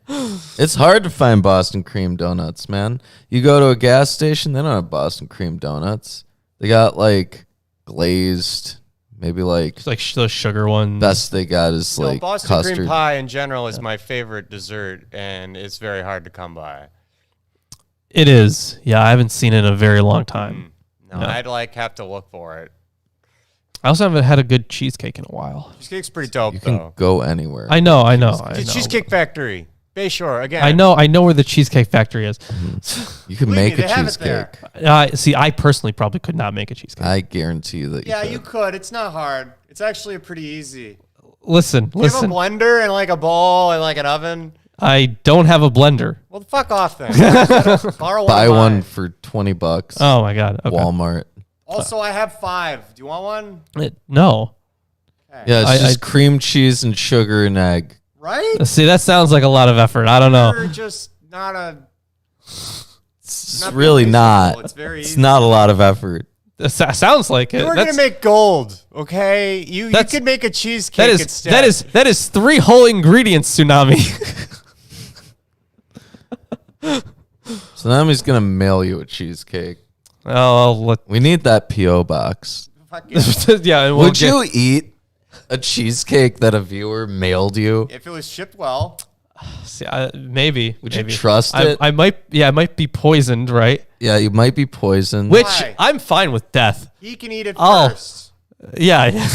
It's hard to find Boston cream donuts, man. You go to a gas station, they don't have Boston cream donuts. They got like glazed, maybe like It's like those sugar ones. best they got is No, like Boston custard. cream pie in general is my favorite dessert, and it's very hard to come by. It is. Yeah, I haven't seen it in a very long time. No, Yeah. I'd have to look for it. I also haven't had a good cheesecake in a while. Cheesecake's pretty dope, You can though. go anywhere. I know. The Cheesecake Factory, Bayshore, again. I know where the Cheesecake Factory is. You can Believe make me, a they have it there. cheesecake. See, I personally probably could not make a cheesecake. I guarantee you that Yeah, you you could. could. It's not hard. It's actually pretty easy. Listen. You have a blender and like a bowl and like an oven. I don't have a blender. Well, fuck off then. Borrow Buy of one mine. for $20. Oh my god. Okay. Walmart. Also, I have 5. Do you want one? No. Yeah, it's I- just cream cheese and sugar and egg. Right? See, that sounds like a lot of effort. I don't know. You're just not a. It's Not really very not. simple. It's very easy. not a lot of effort. It sounds like it. We're gonna make gold, okay? You That's- could make a cheesecake that is instead. that is 3 whole ingredients, Tsunami. So now he's gonna mail you a cheesecake. Oh, We need that PO box. Fuck yeah. yeah. and we'll Would get- you eat a cheesecake that a viewer mailed you? If it was shipped well, See, maybe. Would you maybe. trust it? I might. Yeah, I might be poisoned, right? Yeah, you might be poisoned. Which Why? I'm fine with death. he can eat it Oh. first. Yeah.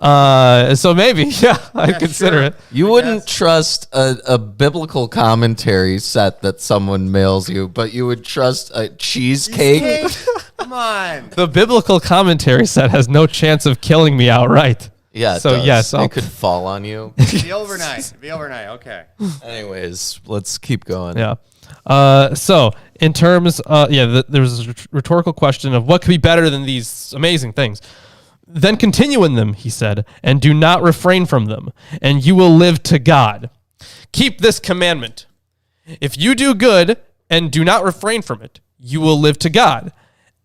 So maybe, yeah, I'd consider sure. it. You wouldn't guess. trust a biblical commentary set that someone mails you, but you would trust a cheesecake. Cheesecake? Come on. The biblical commentary set has no chance of killing me outright. Yeah, it So, does. yes, I'll- it could fall on you. Be overnight. Be overnight. Okay. Anyways, let's keep going. Yeah. So in terms, there was a rhetorical question of what could be better than these amazing things. Then continue in them, he said, and do not refrain from them, and you will live to God. Keep this commandment. If you do good and do not refrain from it, you will live to God,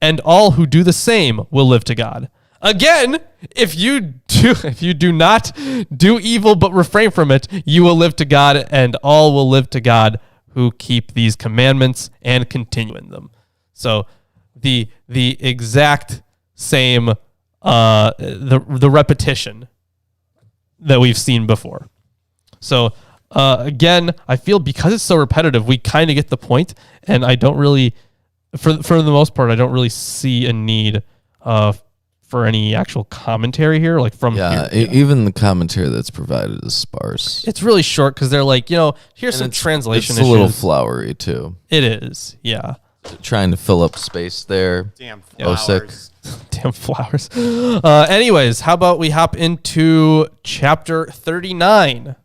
and all who do the same will live to God. Again, if you do not do evil but refrain from it, you will live to God, and all will live to God who keep these commandments and continue in them. So the exact same the repetition that we've seen before. So again, I feel because it's so repetitive, we kind of get the point, and I don't really, for the most part, I don't really see a need for for any actual commentary here, like from here. Even the commentary that's provided is sparse. It's really short because they're like, here's some translation issues. It's a little flowery too. It is, yeah. Trying to fill up space there. Damn flowers. Osick. Damn flowers. Anyways, how about we hop into chapter 39?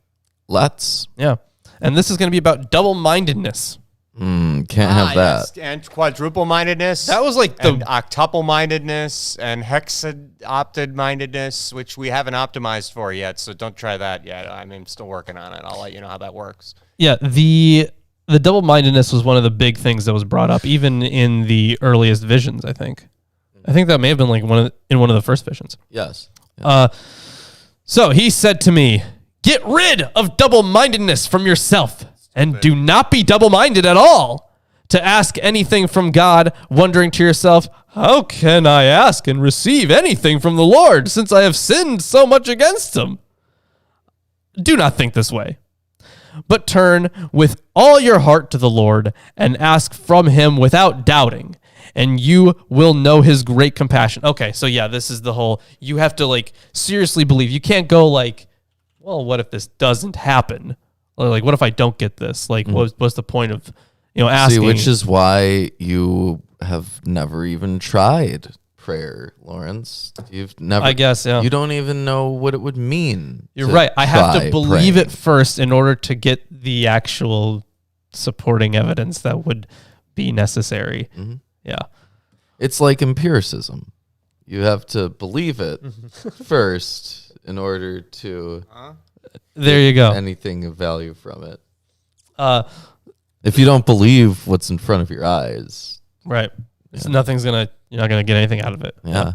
Let's. Yeah. And this is going to be about double-mindedness. Can't have that. Yes. And quadruple mindedness. That was like and octuple mindedness and hexaopted mindedness, which we haven't optimized for yet. So don't try that yet. I'm still working on it. I'll let you know how that works. Yeah, the double-mindedness was one of the big things that was brought up, even in the earliest visions. I think that may have been like in one of the first visions. Yes. So he said to me, "Get rid of double-mindedness from yourself, and do not be double-minded at all. To ask anything from God, wondering to yourself, how can I ask and receive anything from the Lord, since I have sinned so much against him? Do not think this way, but turn with all your heart to the Lord and ask from him without doubting, and you will know his great compassion." Okay, so yeah, this is the whole, you have to like seriously believe. You can't go like, well, what if this doesn't happen? Or like, what if I don't get this? Like, what's the point of, asking? See, which is why you have never even tried prayer, Lawrence. You've never. I guess, yeah. You don't even know what it would mean. You're right. I have to believe praying. it first in order to get the actual supporting evidence that would be necessary. Mm-hmm. Yeah. It's like empiricism. You have to believe it first in order to There you go. anything of value from it. If you don't believe what's in front of your eyes, Right. So you're not gonna get anything out of it. yeah.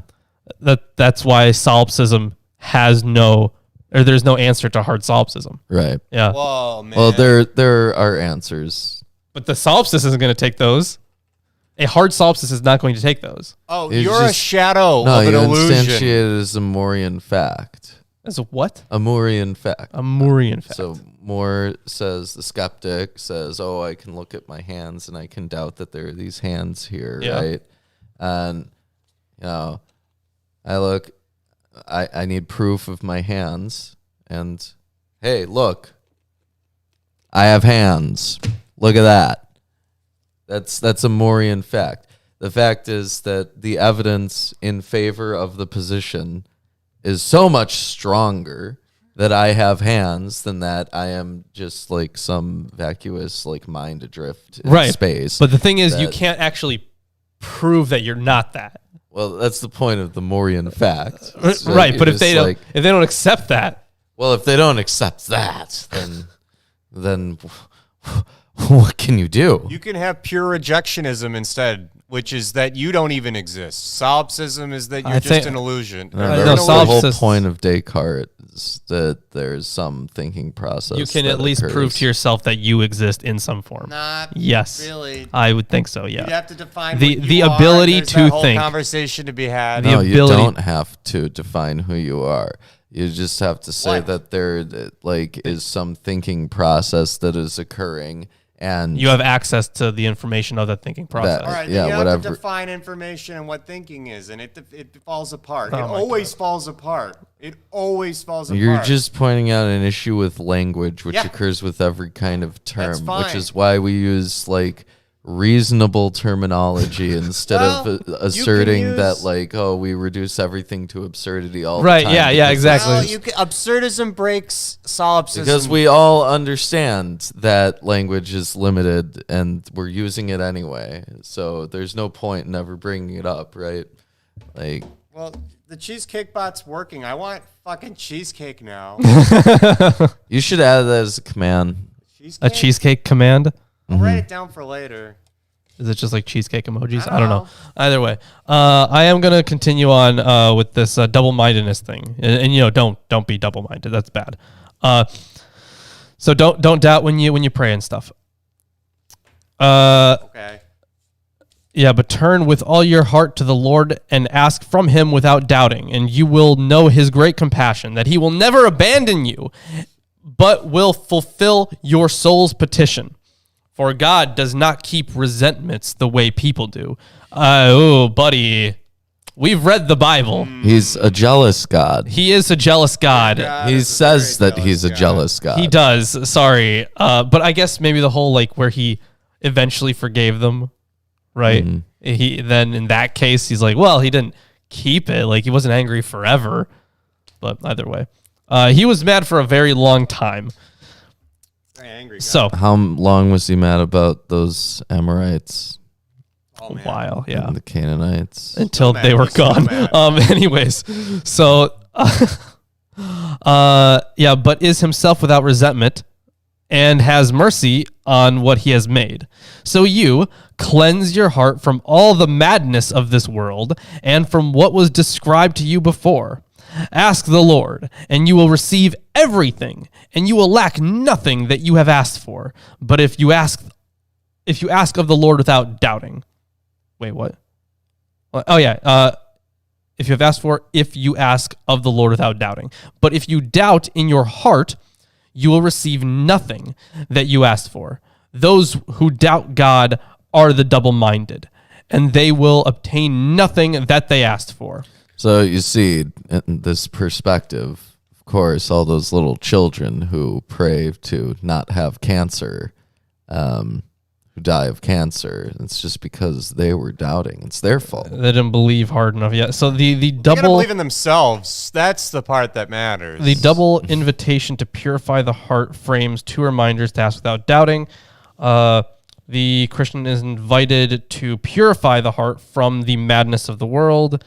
That's why solipsism there's no answer to hard solipsism. Right. Yeah. Whoa, man. Well, there are answers. But the solipsist isn't going to take those. A hard solipsist is not going to take those. Oh, It's you're a just- shadow No, of an you illusion. instantiate it as a Moorian fact. As a what? A Moorian fact. A Moorian fact. So Moore says, the skeptic says, oh, I can look at my hands and I can doubt that there are these hands here, Yeah. right? And, I need proof of my hands. And, hey, look, I have hands. Look at that. That's a Moorian fact. The fact is that the evidence in favor of the position is so much stronger that I have hands than that I am just like some vacuous like mind adrift in space. But the thing is, you that- can't actually prove that you're not that. Well, that's the point of the Moorian fact. So Right, but you're if they just don't, if they don't accept that, well, if they don't accept that, then what can you do? You can have pure rejectionism instead, which is that you don't even exist. Solipsism is that you're just an illusion. That's the whole solipsist- point of Descartes is that there's some thinking process. you can that at least occurs. prove to yourself that you exist in some form. Not Yes. really. I would think so, You'd yeah. have to define The- what the you are, ability and there's to that whole think. conversation to be had. The No, ability- you don't have to define who you are. You just have to say What? that there like is some thinking process that is occurring, and You have access to the information of that thinking process. All right, yeah, then you have whatever. to define information and what thinking is, and it falls apart. Oh It my always falls apart. It always falls You're apart. just pointing out an issue with language, which Yeah. occurs with every kind of term, which fine. is why we use like reasonable terminology instead Well, of you asserting can that use- like, oh, we reduce everything to absurdity all Right, the time. yeah, because exactly. Well, absurdism breaks solipsism. Because we all understand that language is limited and we're using it anyway. So there's no point in ever bringing it up, right? Like, Well, the cheesecake bot's working. I want fucking cheesecake now. you should add that as a command. A cheesecake command? I'll write it down for later. Is it just like cheesecake emojis? I I don't know. Either way, I am gonna continue on with this double-mindedness thing, and don't be double-minded. That's bad. So don't doubt when you pray and stuff. Okay. Yeah, but turn with all your heart to the Lord and ask from him without doubting, and you will know his great compassion, that he will never abandon you, but will fulfill your soul's petition. For God does not keep resentments the way people do. Oh, buddy. We've read the Bible. He's a jealous God. He is a jealous God. He says that he's a jealous God. He does. Sorry. But I guess maybe the whole like where he eventually forgave them, right? He then in that case he's like, well, he didn't keep it. Like he wasn't angry forever. But either way, he was mad for a very long time. Very angry guy. So How long was he mad about those Amorites a while, yeah, and the Canaanites? until they were gone. Anyways, so yeah, but is himself without resentment and has mercy on what he has made. So you cleanse your heart from all the madness of this world and from what was described to you before. Ask the Lord, and you will receive everything, and you will lack nothing that you have asked for. But if you ask of the Lord without doubting. Wait, what? Oh yeah. If you ask of the Lord without doubting. But if you doubt in your heart, you will receive nothing that you asked for. Those who doubt God are the double-minded, and they will obtain nothing that they asked for. So you see, in this perspective, of course, all those little children who pray to not have cancer, who die of cancer, it's just because they were doubting. It's their fault. They didn't believe hard enough yet. So the They gotta double believe in themselves. That's the part that matters. the double invitation to purify the heart frames two reminders to ask without doubting. The Christian is invited to purify the heart from the madness of the world.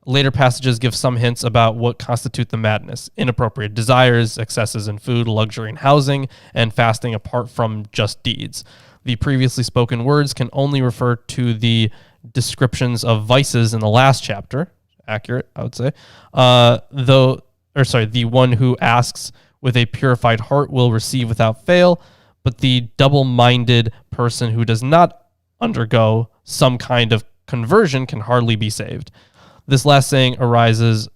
Later passages give some hints about what constitute the madness: inappropriate desires, excesses in food, luxury in housing, and fasting apart from just deeds. The previously spoken words can only refer to the descriptions of vices in the last chapter. Accurate, I would say. The one who asks with a purified heart will receive without fail, but the double-minded person who does not undergo some kind of conversion can hardly be saved. This last saying raises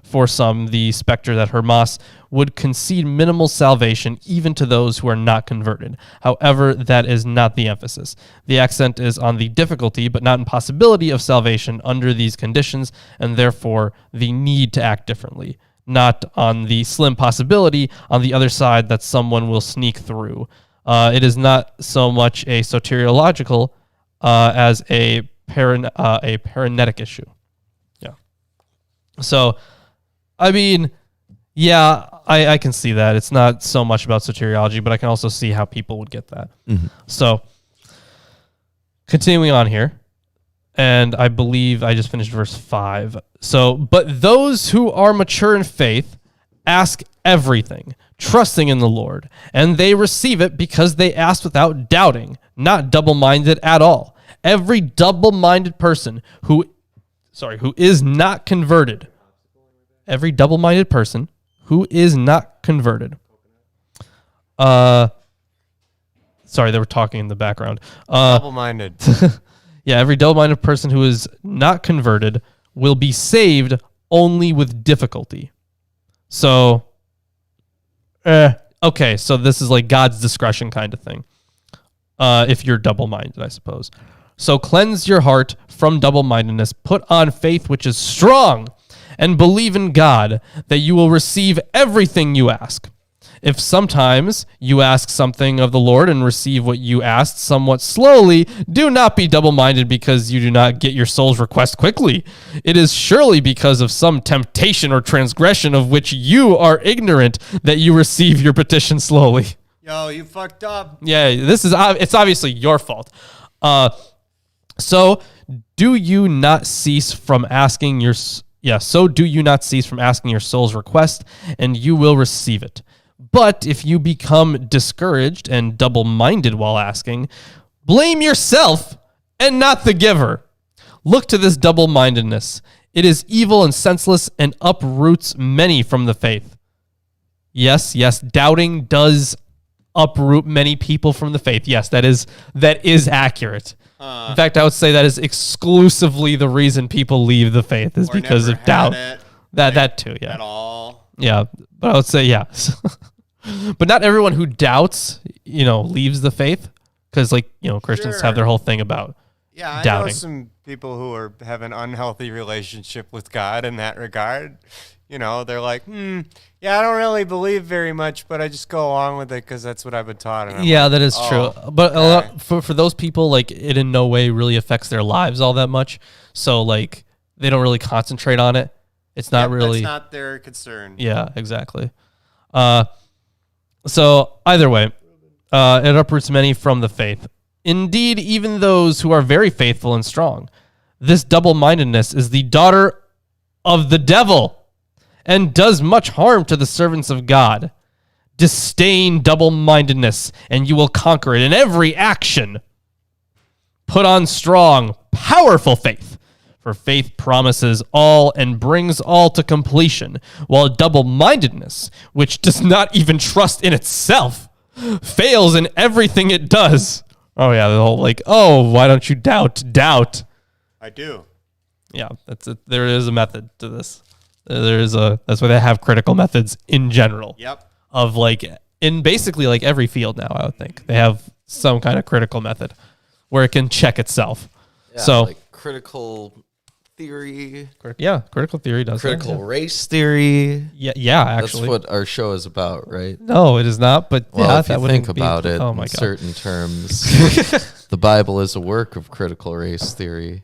for some the specter that Hermas would concede minimal salvation even to those who are not converted. However, that is not the emphasis. The accent is on the difficulty, but not impossibility of salvation under these conditions, and therefore the need to act differently, not on the slim possibility on the other side that someone will sneak through. It is not so much a soteriological as a paranetic issue. Yeah. So, I mean, yeah, I can see that. It's not so much about soteriology, but I can also see how people would get that. So, continuing on here, and I believe I just finished verse 5. So, but those who are mature in faith ask everything, trusting in the Lord, and they receive it because they ask without doubting, not double-minded at all. Every double-minded person who is not converted, every double-minded person who is not converted. Sorry, they were talking in the background. Double-minded. Yeah, every double-minded person who is not converted will be saved only with difficulty. So, okay, so this is like God's discretion kind of thing. If you're double-minded, I suppose. So cleanse your heart from double-mindedness, put on faith which is strong, and believe in God that you will receive everything you ask. If sometimes you ask something of the Lord and receive what you asked somewhat slowly, do not be double-minded because you do not get your soul's request quickly. It is surely because of some temptation or transgression of which you are ignorant that you receive your petition slowly. Yo, you fucked up. Yeah, it's obviously your fault. So do you not cease from asking your soul's request, and you will receive it. But if you become discouraged and double-minded while asking, blame yourself and not the giver. Look to this double-mindedness. It is evil and senseless and uproots many from the faith. Yes, doubting does uproot many people from the faith. Yes, that is accurate. In fact, I would say that is exclusively the reason people leave the faith is because of doubt. That too, yeah. At all. Yeah, but I would say yeah. But not everyone who doubts, leaves the faith because Christians have their whole thing about I doubting. know some people who have an unhealthy relationship with God in that regard. You know, they're like, yeah, I don't really believe very much, but I just go along with it because that's what I've been taught. And Yeah, like, that is true. But a lot, for those people, like, it in no way really affects their lives all that much. So, like, they don't really concentrate on it. It's not really. That's not their concern. Yeah, exactly. So either way, it uproots many from the faith. Indeed, even those who are very faithful and strong. This double-mindedness is the daughter of the devil and does much harm to the servants of God. Disdain double-mindedness, and you will conquer it in every action. Put on strong, powerful faith, for faith promises all and brings all to completion, while double-mindedness, which does not even trust in itself, fails in everything it does. Oh yeah, the whole like, oh, why don't you doubt? Doubt. I do. Yeah, that's it. There is a method to this. That's why they have critical methods in general. Yep. Of like, in basically like every field now, I would think they have some kind of critical method where it can check itself. Yeah, so like critical theory. Critical theory does Critical that, race theory. Yeah, actually. That's what our show is about, right? No, it is not. But Well, yeah, if that you wouldn't think be- about it oh my in God. certain terms, the Bible is a work of critical race theory.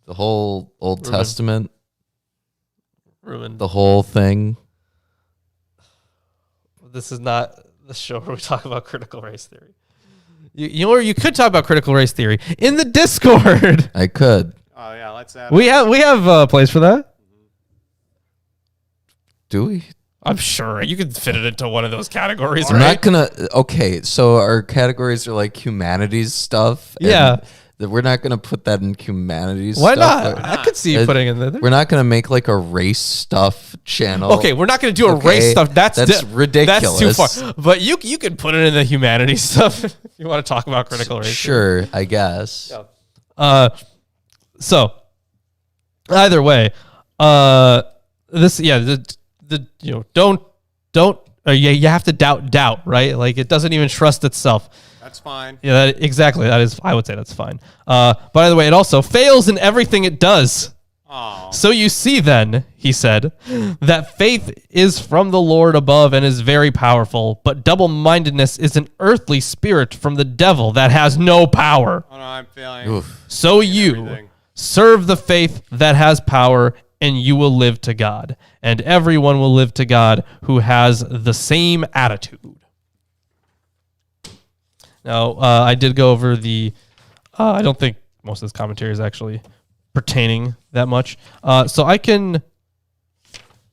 The whole Old Ruben. Testament, Ruined. the whole thing. This is not the show where we talk about critical race theory. You could talk about critical race theory in the Discord. I could. Oh yeah, let's have. We have a place for that. Do we? I'm sure you could fit it into one of those categories, I'm right? not gonna. Okay, so our categories are like humanities stuff. and Yeah. we're not gonna put that in humanities. Why stuff. not? I could see you putting it in there. We're not gonna make like a race stuff channel. Okay, we're not going to do a Okay, race stuff. That's ridiculous. That's too far. But you can put it in the humanities stuff if you want to talk about critical race. Sure, I guess. So either way, this you have to doubt, right? Like it doesn't even trust itself. That's fine. Yeah, exactly. That is, I would say that's fine. But by the way, it also fails in everything it does. Oh. So you see then, he said, that faith is from the Lord above and is very powerful, but double-mindedness is an earthly spirit from the devil that has no power. Oh no, I'm failing. Oof. So you everything. serve the faith that has power, and you will live to God. And everyone will live to God who has the same attitude. Now, I did go over the... I don't think most of this commentary is actually pertaining that much. So I can...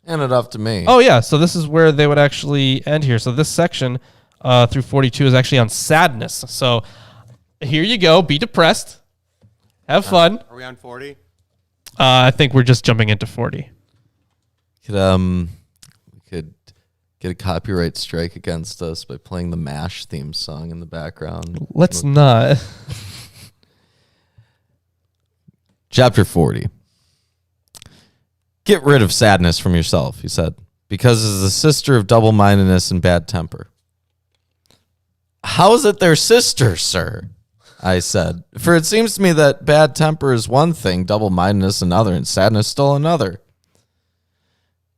Hand it off to me. Oh, yeah. So this is where they would actually end here. So this section through 42 is actually on sadness. So here you go. Be depressed. Have fun. Are we on 40? I think we're just jumping into 40. We could get a copyright strike against us by playing the MASH theme song in the background. Let's not. Chapter 40. Get rid of sadness from yourself, he said, because it is the sister of double-mindedness and bad temper. How is it their sister, sir? I said, for it seems to me that bad temper is one thing, double-mindedness another, and sadness still another.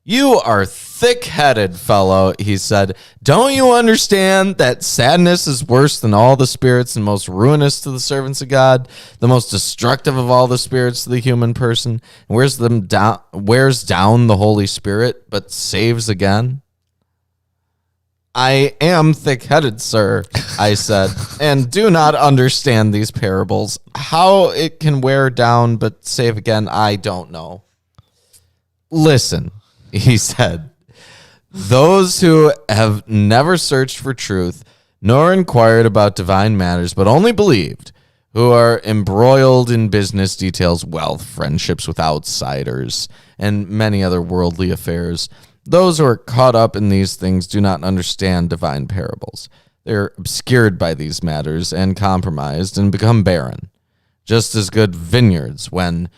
You are thick-headed, fellow, he said. Don't you understand that sadness is worse than all the spirits and most ruinous to the servants of God, the most destructive of all the spirits to the human person, and wears down the Holy Spirit, but saves again? I am thick-headed, sir, I said, and do not understand these parables. How it can wear down but save again, I don't know. Listen, he said, those who have never searched for truth, nor inquired about divine matters, but only believed, who are embroiled in business details, wealth, friendships with outsiders, and many other worldly affairs, those who are caught up in these things do not understand divine parables. They are obscured by these matters and compromised and become barren. Just as good vineyards, when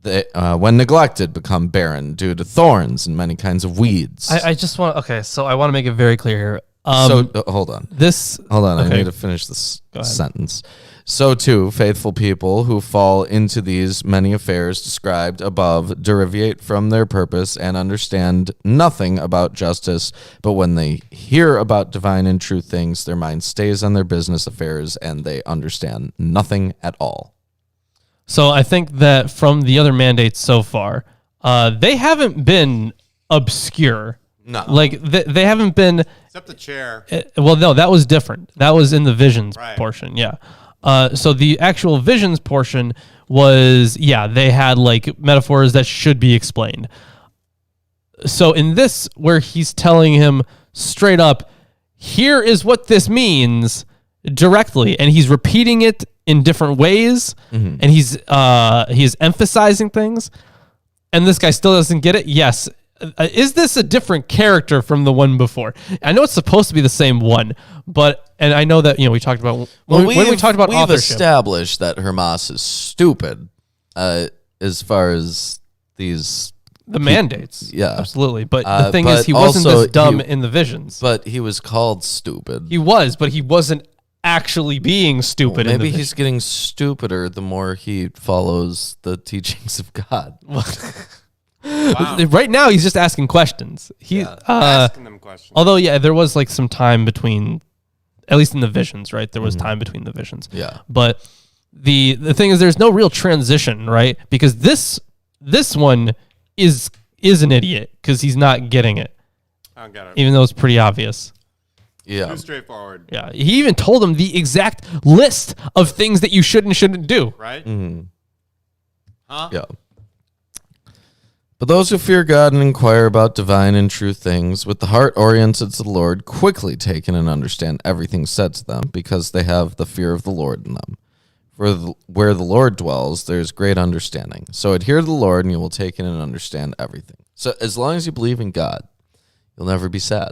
neglected, become barren due to thorns and many kinds of weeds. I just want... Okay, so I want to make it very clear here. Hold on. Hold on. okay. I need to finish this sentence. So too, faithful people who fall into these many affairs described above deviate from their purpose and understand nothing about justice. But when they hear about divine and true things, their mind stays on their business affairs and they understand nothing at all. So I think that from the other mandates so far, they haven't been obscure. No. Like they haven't been. Except the chair. Well, no, that was different. That was in the visions Right. portion. Yeah. So the actual visions portion was, they had like metaphors that should be explained. So in this, where he's telling him straight up, here is what this means directly, and he's repeating it in different ways, and he's emphasizing things, and this guy still doesn't get it. Yes. Is this a different character from the one before? I know it's supposed to be the same one, and I know that we talked about when we talked about authorship. We've established that Hermas is stupid, as far as the mandates. Yeah, absolutely. But the thing is, he wasn't this dumb in the visions. But he was called stupid. He was, but he wasn't actually being stupid. Maybe he's getting stupider the more he follows the teachings of God. Wow. Right now, he's just asking questions. Asking them questions. Although, there was like some time between, at least in the visions, right? There was time between the visions. Yeah. But the thing is, there's no real transition, right? Because this one is an idiot because he's not getting it. I don't get it. Even though it's pretty obvious. Yeah. Too straightforward. Yeah. He even told him the exact list of things that you should and shouldn't do. Right? Mm-hmm. Huh? Yeah. But those who fear God and inquire about divine and true things, with the heart oriented to the Lord, quickly take in and understand everything said to them, because they have the fear of the Lord in them. For where the Lord dwells, there is great understanding. So adhere to the Lord, and you will take in and understand everything. So as long as you believe in God, you'll never be sad.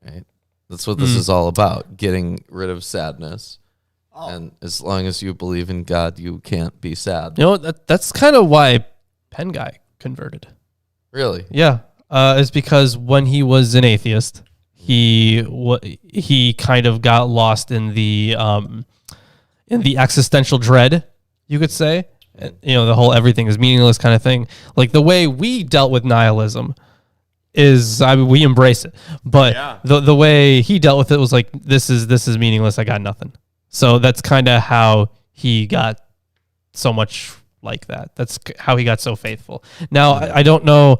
Right? That's what this is all about, getting rid of sadness. Oh. And as long as you believe in God, you can't be sad. That's kind of why Penn guy converted. Really? Yeah. It's because when he was an atheist, he kind of got lost in the existential dread, you could say. The whole everything is meaningless kind of thing. Like the way we dealt with nihilism is, we embrace it. But the way he dealt with it was like, this is meaningless. I got nothing. So that's kind of how he got so much like that. That's how he got so faithful. Now, I don't know.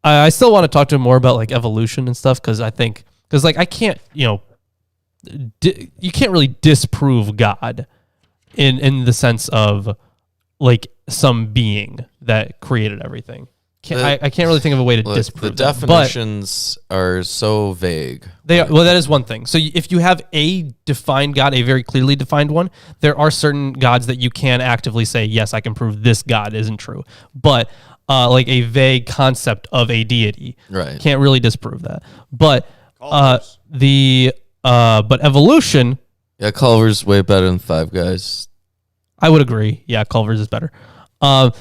I still want to talk to him more about like evolution and stuff, because I can't, you can't really disprove God in the sense of like some being that created everything. I can't really think of a way to disprove the definitions are so vague. Well, that is one thing. So if you have a defined God, a very clearly defined one, there are certain gods that you can actively say, yes, I can prove this God isn't true. But like a vague concept of a deity, right, can't really disprove that. But but evolution, Culver's way better than Five Guys. I would agree. Yeah, Culver's is better. But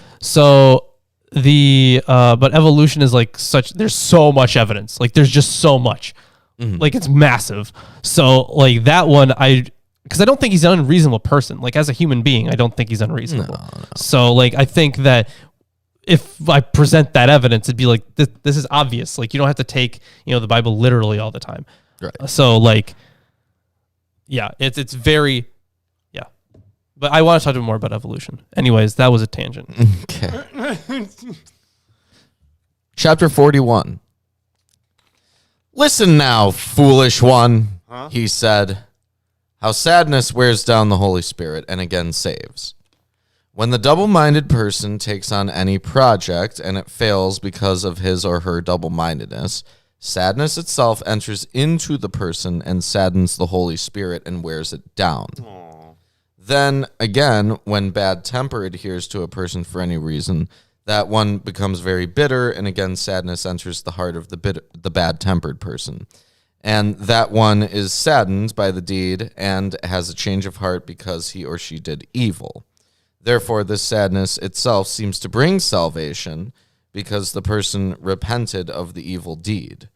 evolution is like there's so much evidence. Like there's just so much. Like it's massive. So like that one, because I don't think he's an unreasonable person. Like as a human being, I don't think he's unreasonable. No. So like I think that if I present that evidence, it'd be like, this is obvious. Like you don't have to take, the Bible literally all the time. Right. So like, it's very, But I want to talk to him more about evolution. Anyways, that was a tangent. Okay. Chapter 41. Listen now, foolish one, he said, how sadness wears down the Holy Spirit and again saves. When the double-minded person takes on any project and it fails because of his or her double-mindedness, sadness itself enters into the person and saddens the Holy Spirit and wears it down. Aww. Then, again, when bad temper adheres to a person for any reason, that one becomes very bitter, and again, sadness enters the heart of the bad-tempered person. And that one is saddened by the deed and has a change of heart because he or she did evil. Therefore, this sadness itself seems to bring salvation because the person repented of the evil deed.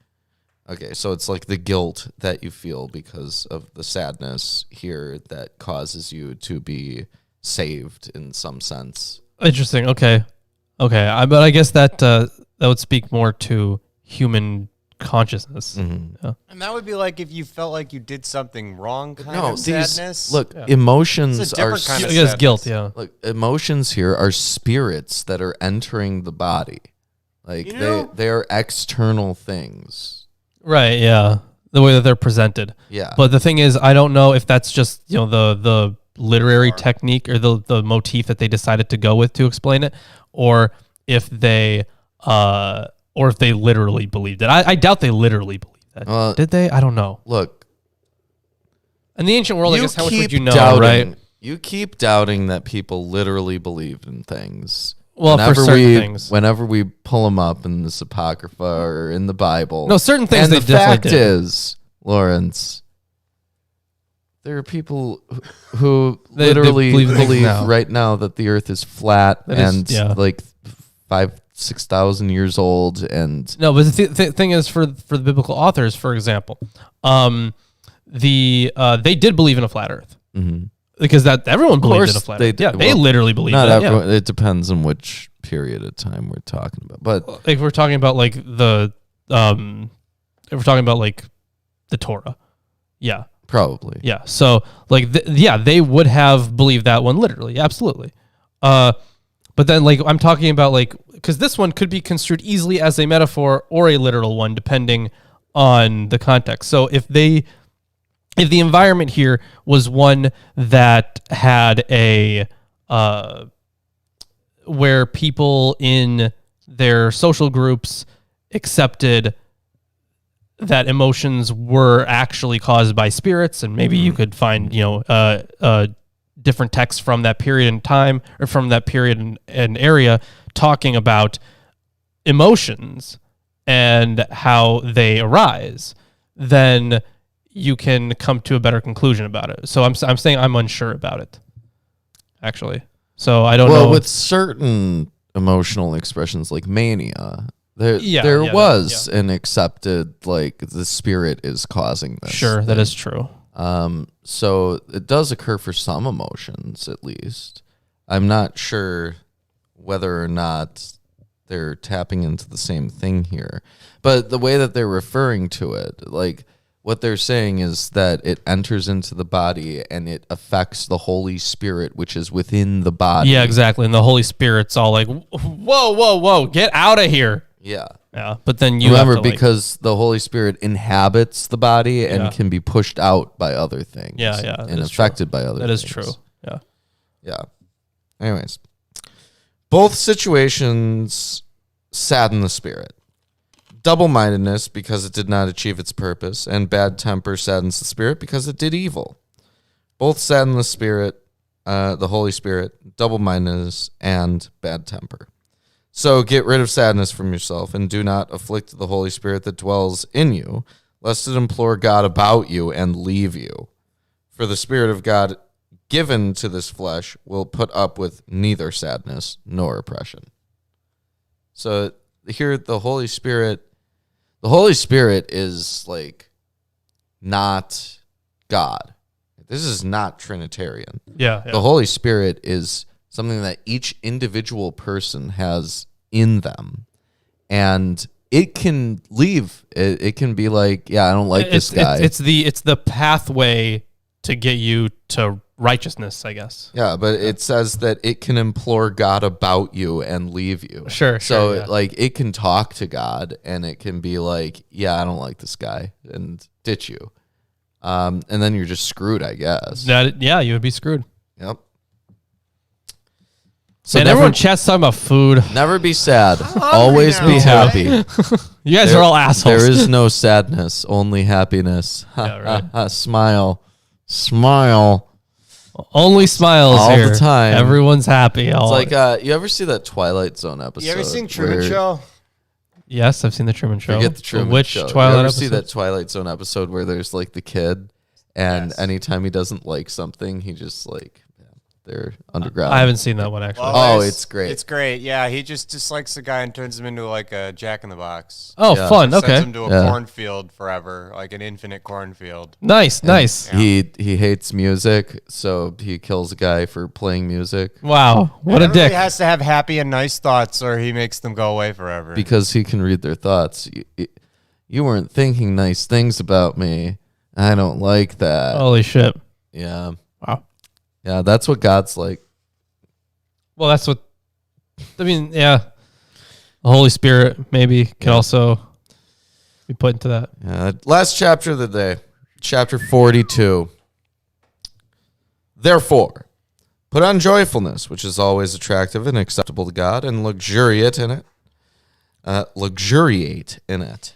Okay, so it's like the guilt that you feel because of the sadness here that causes you to be saved in some sense. Interesting. Okay. But I guess that would speak more to human consciousness. Mm-hmm. Yeah. And that would be like if you felt like you did something wrong, kind No, of sadness. emotions It's a are different kind of I guess sadness. guilt. Yeah. Look, emotions here are spirits that are entering the body. Like they are external things. Right. Yeah. The way that they're presented. Yeah. But the thing is, I don't know if that's just the literary technique or the motif that they decided to go with to explain it, or if they literally believed it. I doubt they literally believed that. Did they? I don't know. Look, In the ancient world, I guess how much would you know, doubting, right? You keep doubting that people literally believed in things. Well, for certain things. Whenever we pull them up in this Apocrypha or in the Bible. No, certain things and they the definitely fact did. is, Lawrence, there are people who They literally believe things believe now. right now that the earth is flat That is- and yeah. like 6,000 years old. And No, but the thing is, for the biblical authors, for example, they did believe in a flat Earth because that everyone believed in a course flat they Earth. did. Yeah, they Well, literally believed not that. Yeah. everyone, it depends on which period of time we're talking about. But Like we're talking about like if we're talking about like the Torah. Yeah. probably. Yeah. So like they would have believed that one literally. Absolutely. But then like I'm talking about like because this one could be construed easily as a metaphor or a literal one depending on the context. So if the environment here was one that had a where people in their social groups accepted that emotions were actually caused by spirits, and maybe you could find different texts from that period in time or from that period and area talking about emotions and how they arise, then you can come to a better conclusion about it. So I'm saying I'm unsure about it, actually. So I don't know. Well, with certain emotional expressions like mania, there yeah, was an accepted, like, the spirit is causing this. Sure, that is true. So it does occur for some emotions, at least. I'm not sure whether or not they're tapping into the same thing here. But the way that they're referring to it, like, what they're saying is that it enters into the body and it affects the Holy Spirit, which is within the body. Yeah, exactly. And the Holy Spirit's all like, whoa, get out of here. Yeah. Yeah, but then you remember, have to, because the Holy Spirit inhabits the body and can be pushed out by other things. Yeah, and affected by other that things. is true. Yeah. Yeah. Anyways, both situations sadden the spirit. Double-mindedness because it did not achieve its purpose, and bad temper saddens the spirit because it did evil. Both sadden the spirit, the Holy Spirit, double-mindedness, and bad temper. So get rid of sadness from yourself, and do not afflict the Holy Spirit that dwells in you, lest it implore God about you and leave you. For the Spirit of God given to this flesh will put up with neither sadness nor oppression. So here the Holy Spirit is like not God. This is not Trinitarian. Yeah. The Holy Spirit is something that each individual person has in them. And it can leave. It can be like, yeah, I don't like this guy. It's the pathway to get you to righteousness, I guess. Yeah, but it says that it can implore God about you and leave you. Sure. So like it can talk to God and it can be like, yeah, I don't like this guy, and ditch you. And then you're just screwed, I guess. You would be screwed. Yep. So and everyone chats talking about food. Never be sad. Always be happy. You guys are all assholes. There is no sadness, only happiness. Yeah, right. Smile. Smile. Only smiles all here. the time. Everyone's happy. It's like, you ever see that Twilight Zone episode? You ever seen Truman Show? Yes, I've seen the Truman Show. Forget the Truman Which Show. Twilight you ever episode? see that Twilight Zone episode where there's like the kid, and anytime he doesn't like something, he just like, They're underground. I haven't seen that one actually. Well, it's great. It's great. Yeah, he just dislikes the guy and turns him into like a Jack in the Box. Oh, Yeah. fun. Sends Okay. him to a cornfield forever, like an infinite cornfield. Nice. Yeah. He hates music, so he kills a guy for playing music Wow. What a Everybody dick. has to have happy and nice thoughts, or he makes them go away forever. because he can read their thoughts. You weren't thinking nice things about me. I don't like that. Holy shit. Yeah. Wow. Yeah, that's what God's like. Well, that's what. I mean, yeah. The Holy Spirit maybe could also be put into that. Last chapter of the day, chapter 42. Therefore, put on joyfulness, which is always attractive and acceptable to God, and luxuriate in it. Luxuriate in it.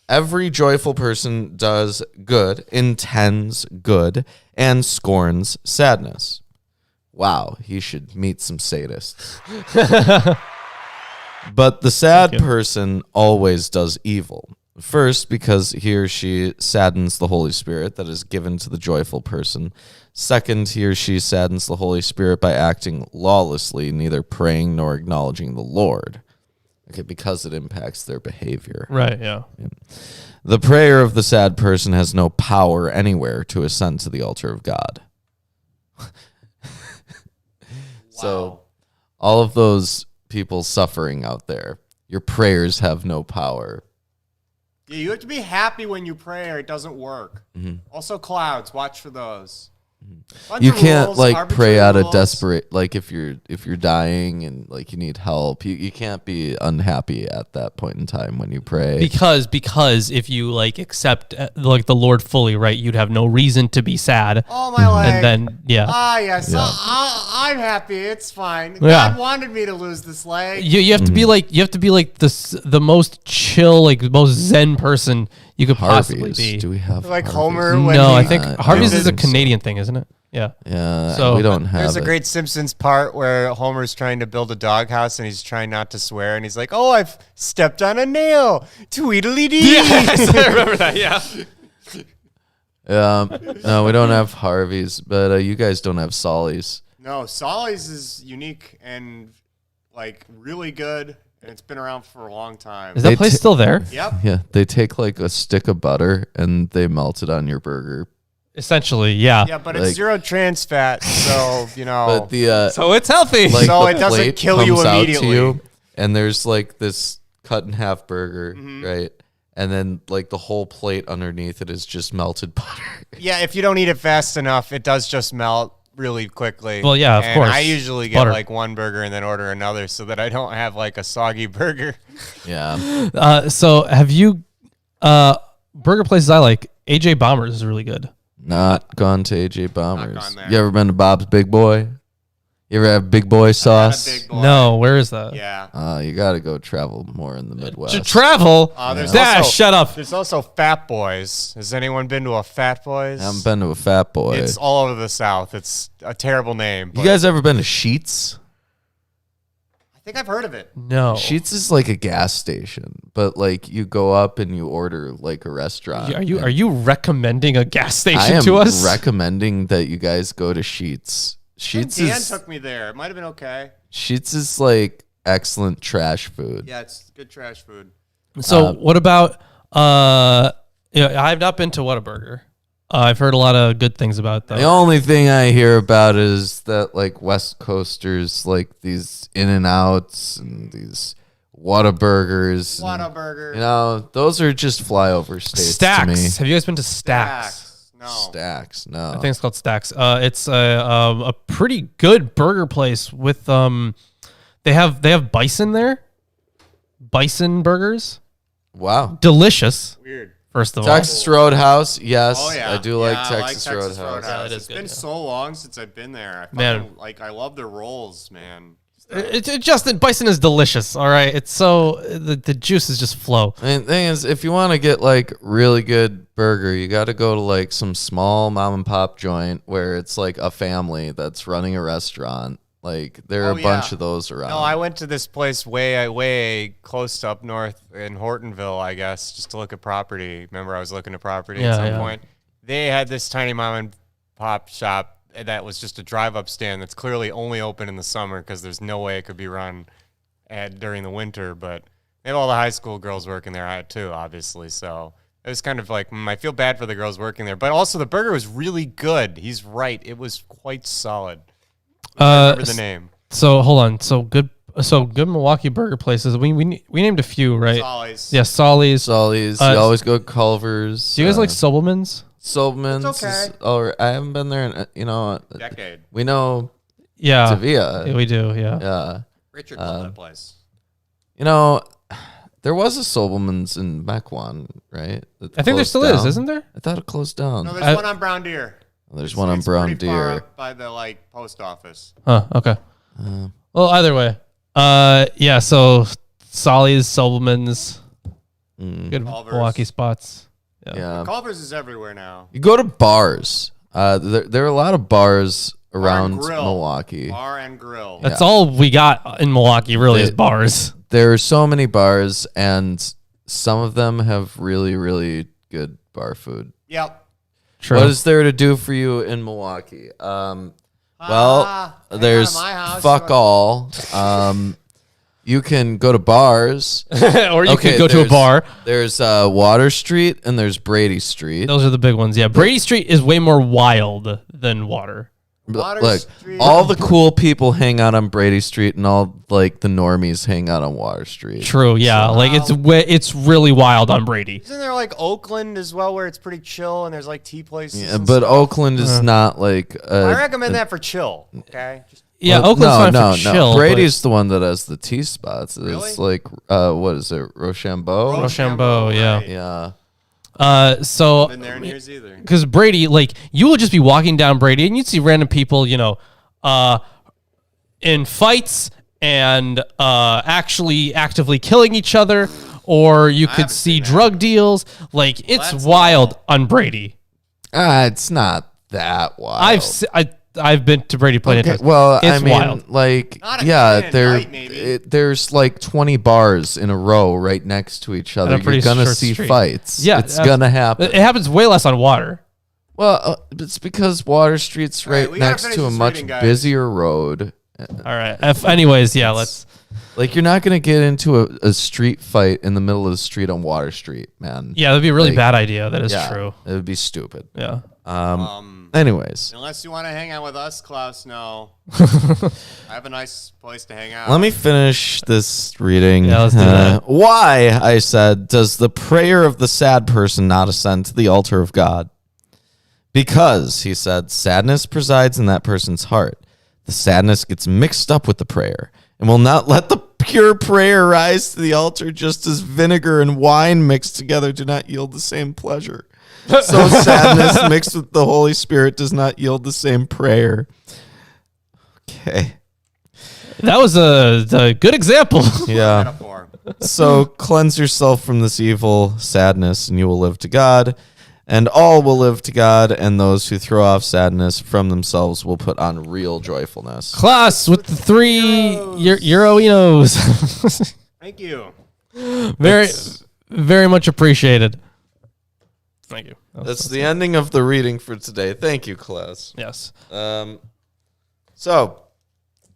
Every joyful person does good, intends good, and scorns sadness. Wow, he should meet some sadists. But the sad person always does evil. First, because he or she saddens the Holy Spirit that is given to the joyful person. Second, he or she saddens the Holy Spirit by acting lawlessly, neither praying nor acknowledging the Lord. Okay, because it impacts their behavior. Right, yeah. The prayer of the sad person has no power anywhere to ascend to the altar of God. So, all of those people suffering out there, your prayers have no power. Yeah, you have to be happy when you pray, or it doesn't work. Also, clouds. Watch for those. Bunch You of can't rules, like arbitrary pray out of rules. desperate, like if you're dying and like you need help, you can't be unhappy at that point in time when you pray. Because if you like accept like the Lord fully, right, you'd have no reason to be sad. Oh, my leg. And then Yes, Yeah. I'm happy. It's fine. Yeah. God wanted me to lose this leg. you have to be like the most chill, like most zen person you could possibly Harveys. be. Do we have Like Harveys? Homer when No, I he- think I Harvey's don't is a think so. Canadian thing, isn't it? Yeah. Yeah, So- we don't have There's a it. great Simpsons part where Homer's trying to build a doghouse and he's trying not to swear and he's like, "Oh, I've stepped on a nail. Tweedledee." Yes, I remember that. Yeah. No, we don't have Harveys, but you guys don't have Solly's. No, Solly's is unique and like really good, and it's been around for a long time. Is that They place ta- still there? Yep. Yeah, they take like a stick of butter and they melt it on your burger. Essentially, yeah. Yeah, but Like- it's zero trans fat, so you know. But the So it's healthy. like So the it doesn't plate kill you comes out to immediately. you, and there's like this cut in half burger, Mm-hmm. right? And then like the whole plate underneath it is just melted butter. Yeah, if you don't eat it fast enough, it does just melt really quickly. Well, yeah, of and course. I usually get Butter. like one burger and then order another so that I don't have like a soggy burger. Yeah. So have you burger places I like? AJ Bombers is really good. Not gone to AJ Bombers. gone there. You ever been to Bob's Big Boy? You ever have Big Boy sauce? Not a big boy. No, where is that? Yeah. You got to go travel more in the Midwest. Travel. There's Dash, also- shut up. There's also Fat Boys. Has anyone been to a Fat Boys? I haven't been to a Fat Boy. It's all over the South. It's a terrible name. You but guys ever been to Sheetz? I think I've heard of it. No. Sheetz is like a gas station, but like you go up and you order like a restaurant. Are you recommending a gas I station am to us? recommending that you guys go to Sheetz. Sheetz Dan is took me there. It might have been okay. Sheetz is like excellent trash food. Yeah, it's good trash food. So what about I've not been to Whataburger. I've heard a lot of good things about The that. only thing I hear about is that like West Coasters, like these In-N-Outs and these Whataburgers. and, Whataburger. You know, those are just flyover states Stacks. to me. Have you guys been to Stacks? No. Stacks, no. I think it's called Stacks. It's a pretty good burger place with they have bison there. Bison burgers. Wow. Delicious. Weird. First of Texas Roadhouse, yes. Oh yeah, I do Yeah, like I Texas Roadhouse. Yeah, it is It's good, been yeah. so long since I've been there. I Man. fucking, like I love their rolls, man. all. Justin, bison is delicious. All right, it's so the juices just flow. I mean, the thing is, if you want to get like really good burger, you got to go to like some small mom and pop joint where it's like a family that's running a restaurant. Like there are Oh, a bunch yeah. of those around. No, I went to this place way close to up north in Hortonville, I guess, just to look at property. Remember, I was looking at property Yeah, at some yeah. point. They had this tiny mom and pop shop, that was just a drive-up stand that's clearly only open in the summer because there's no way it could be run during the winter. But they have all the high school girls working there too, obviously. So it was kind of like, I feel bad for the girls working there. But also the burger was really good. He's right. It was quite solid. I remember the name. So hold on. So good Milwaukee burger places. We named a few, right? Solly's. Yeah, Solly's. You always go to Culver's. Do you guys like Sobelman's? Sobelman's? It's okay. I haven't been there in a decade. We know Yeah. Sevilla. Yeah, we do, yeah. Yeah. Richard loved that place. There was a Sobelman's in Mequon, right? I think there still is, isn't there? I thought it closed down. No, there's one on Brown Deer. There's one on Brown pretty far Deer. up by the post office. Huh, okay. Well, either way. Yeah, so Solly's, Sobelman's, good Culver's. Milwaukee spots. Yeah. Culver's is everywhere now. You go to bars. There are a lot of bars around Grill. Milwaukee. Bar and grill. That's all we got in Milwaukee, really, is bars. There are so many bars, and some of them have really, really good bar food. Yep. True. What is there to do for you in Milwaukee? Well, there's my house. fuck all. You can go to bars. Or you could go to a bar. There's Water Street and there's Brady Street. Those are the big ones. Yeah, Brady Street is way more wild than Water. Look, all the cool people hang out on Brady Street, and all the normies hang out on Water Street. True. Yeah, it's really wild on Brady. Isn't there Oakland as well, where it's pretty chill and there's tea places? Yeah, but Oakland is not like. I recommend that for chill. Okay. Yeah, Oakland's fine for chill. No. Brady's the one that has the tea spots. Really? It's what is it? Rochambeau? Rochambeau, yeah. Right. Yeah. So Been there in years either. because Brady, you will just be walking down Brady and you'd see random people, in fights and actually actively killing each other, or you could see drug deals. It's that's wild on Brady. It's not that wild. I've been to Brady plenty of times. Well, It's wild. Not a night, maybe. There's 20 bars in a row right next to each other. a pretty You're gonna short see street. fights. Yeah, it's gonna happen. It happens way less on Water. Well, it's because Water Street's right we gotta next finish to a this much reading, guys. busier road. All right. Anyways, yeah, let's. You're not gonna get into a street fight in the middle of the street on Water Street, man. Yeah, that'd be a really bad idea. That is true. It would be stupid. Yeah. Anyways, Unless you want to hang out with us, Klaus, no. I have a nice place to hang out. let me finish this reading. Yeah, let's do that. Why, I said, does the prayer of the sad person not ascend to the altar of God? Because, he said, sadness presides in that person's heart. The sadness gets mixed up with the prayer and will not let the pure prayer rise to the altar, just as vinegar and wine mixed together do not yield the same pleasure. So sadness mixed with the Holy Spirit does not yield the same prayer. Okay. That was a good example. Yeah. Metaphor. So cleanse yourself from this evil sadness, and you will live to God, and all will live to God, and those who throw off sadness from themselves will put on real joyfulness. Class with the 3 Euroinos. Thank you. Very, very much appreciated. Thank you. That's the ending of the reading for today. Thank you, Klaus. Yes. So,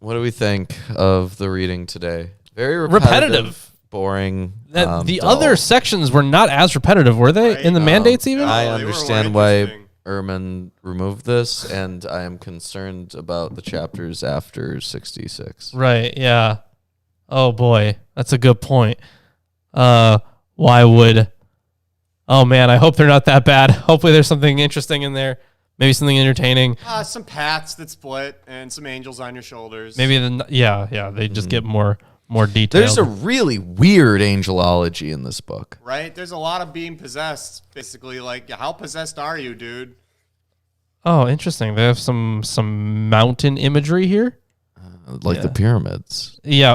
what do we think of the reading today? Very Repetitive. Boring. The dull. other sections were not as repetitive, were they? Right. In the mandates even? I they were more understand why interesting. Ehrman removed this, and I am concerned about the chapters after 66. Right, yeah. Oh boy, that's a good point. Why would... Oh man, I hope they're not that bad. Hopefully there's something interesting in there. Maybe something entertaining. Some paths that split and some angels on your shoulders. Maybe they just get more detailed. There's a really weird angelology in this book. Right? There's a lot of being possessed. Basically, how possessed are you, dude? Oh, interesting. They have some mountain imagery here. The pyramids. Yeah,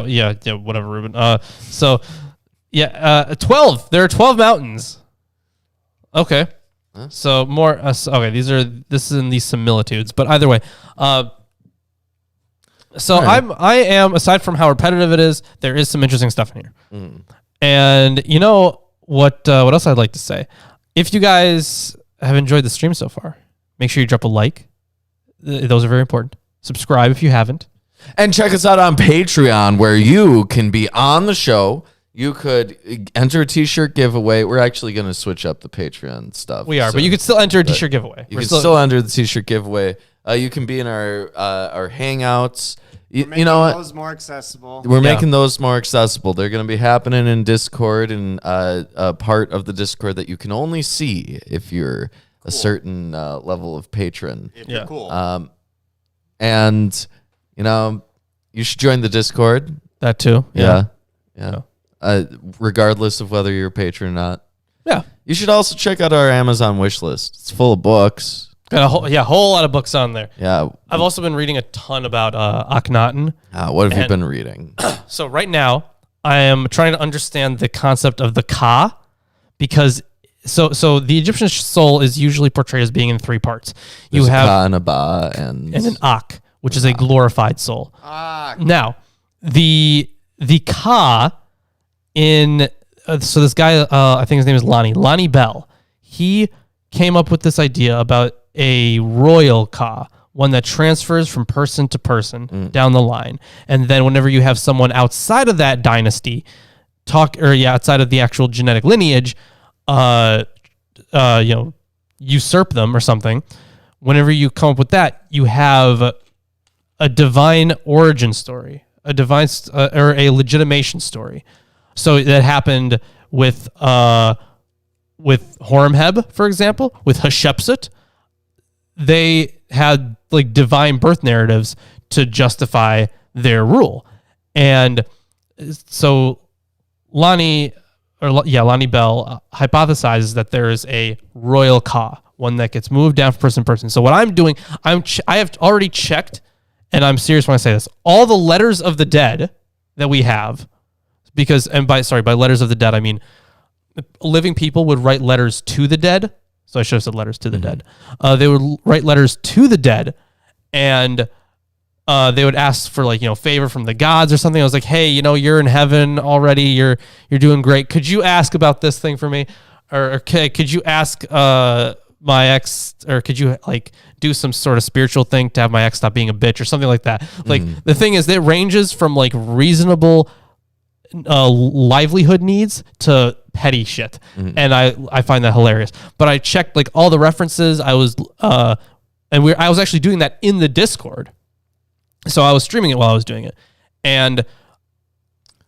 whatever, Ruben. 12. There are 12 mountains. Okay. Huh? So more okay, this is in these similitudes, but either way. So right. I am, aside from how repetitive it is, there is some interesting stuff in here. And you know what else I'd like to say? If you guys have enjoyed the stream so far, make sure you drop a like, Those are very important. Subscribe if you haven't. And check us out on Patreon, where you can be on the show. You could enter a t-shirt giveaway. We're actually going to switch up the Patreon stuff. We are, but you can still enter a t-shirt giveaway. You can still enter the t-shirt giveaway. You can be in our hangouts. You know what? Those more accessible. We're making those more accessible. They're going to be happening in Discord, and a part of the Discord that you can only see if you're a certain level of patron. If you're cool. And you should join the Discord. That too. Yeah. Regardless of whether you're a patron or not. Yeah. You should also check out our Amazon wish list. It's full of books. Got a whole lot of books on there. Yeah. I've also been reading a ton about Akhenaten. What have you been reading? So right now, I am trying to understand the concept of the Ka, because so the Egyptian soul is usually portrayed as being in three parts. There's you have Ka and a Ba and an Ak, which is a glorified soul. Now, the Ka in so this guy, I think his name is Lonnie Bell. He came up with this idea about a royal Ka, one that transfers from person to person down the line. And then whenever you have someone outside of that dynasty outside of the actual genetic lineage, usurp them or something. Whenever you come up with that, you have a divine origin story, a divine or a legitimation story. So that happened with Horemheb, for example, with Hatshepsut. They had like divine birth narratives to justify their rule. And so Lonnie Bell hypothesizes that there is a royal Ka, one that gets moved down from person to person. So what I'm doing, I have already checked, and I'm serious when I say this, all the letters of the dead that we have, because, and by letters of the dead, I mean living people would write letters to the dead. So I should have said letters to the dead. They would write letters to the dead, and they would ask for favor from the gods or something. I was like, hey, you're in heaven already. You're doing great. Could you ask about this thing for me? Or could you ask my ex, or could you do some sort of spiritual thing to have my ex stop being a bitch or something like that? The thing is, it ranges from reasonable livelihood needs to petty shit, and I find that hilarious. But I checked all the references. I was actually doing that in the Discord, so I was streaming it while I was doing it. And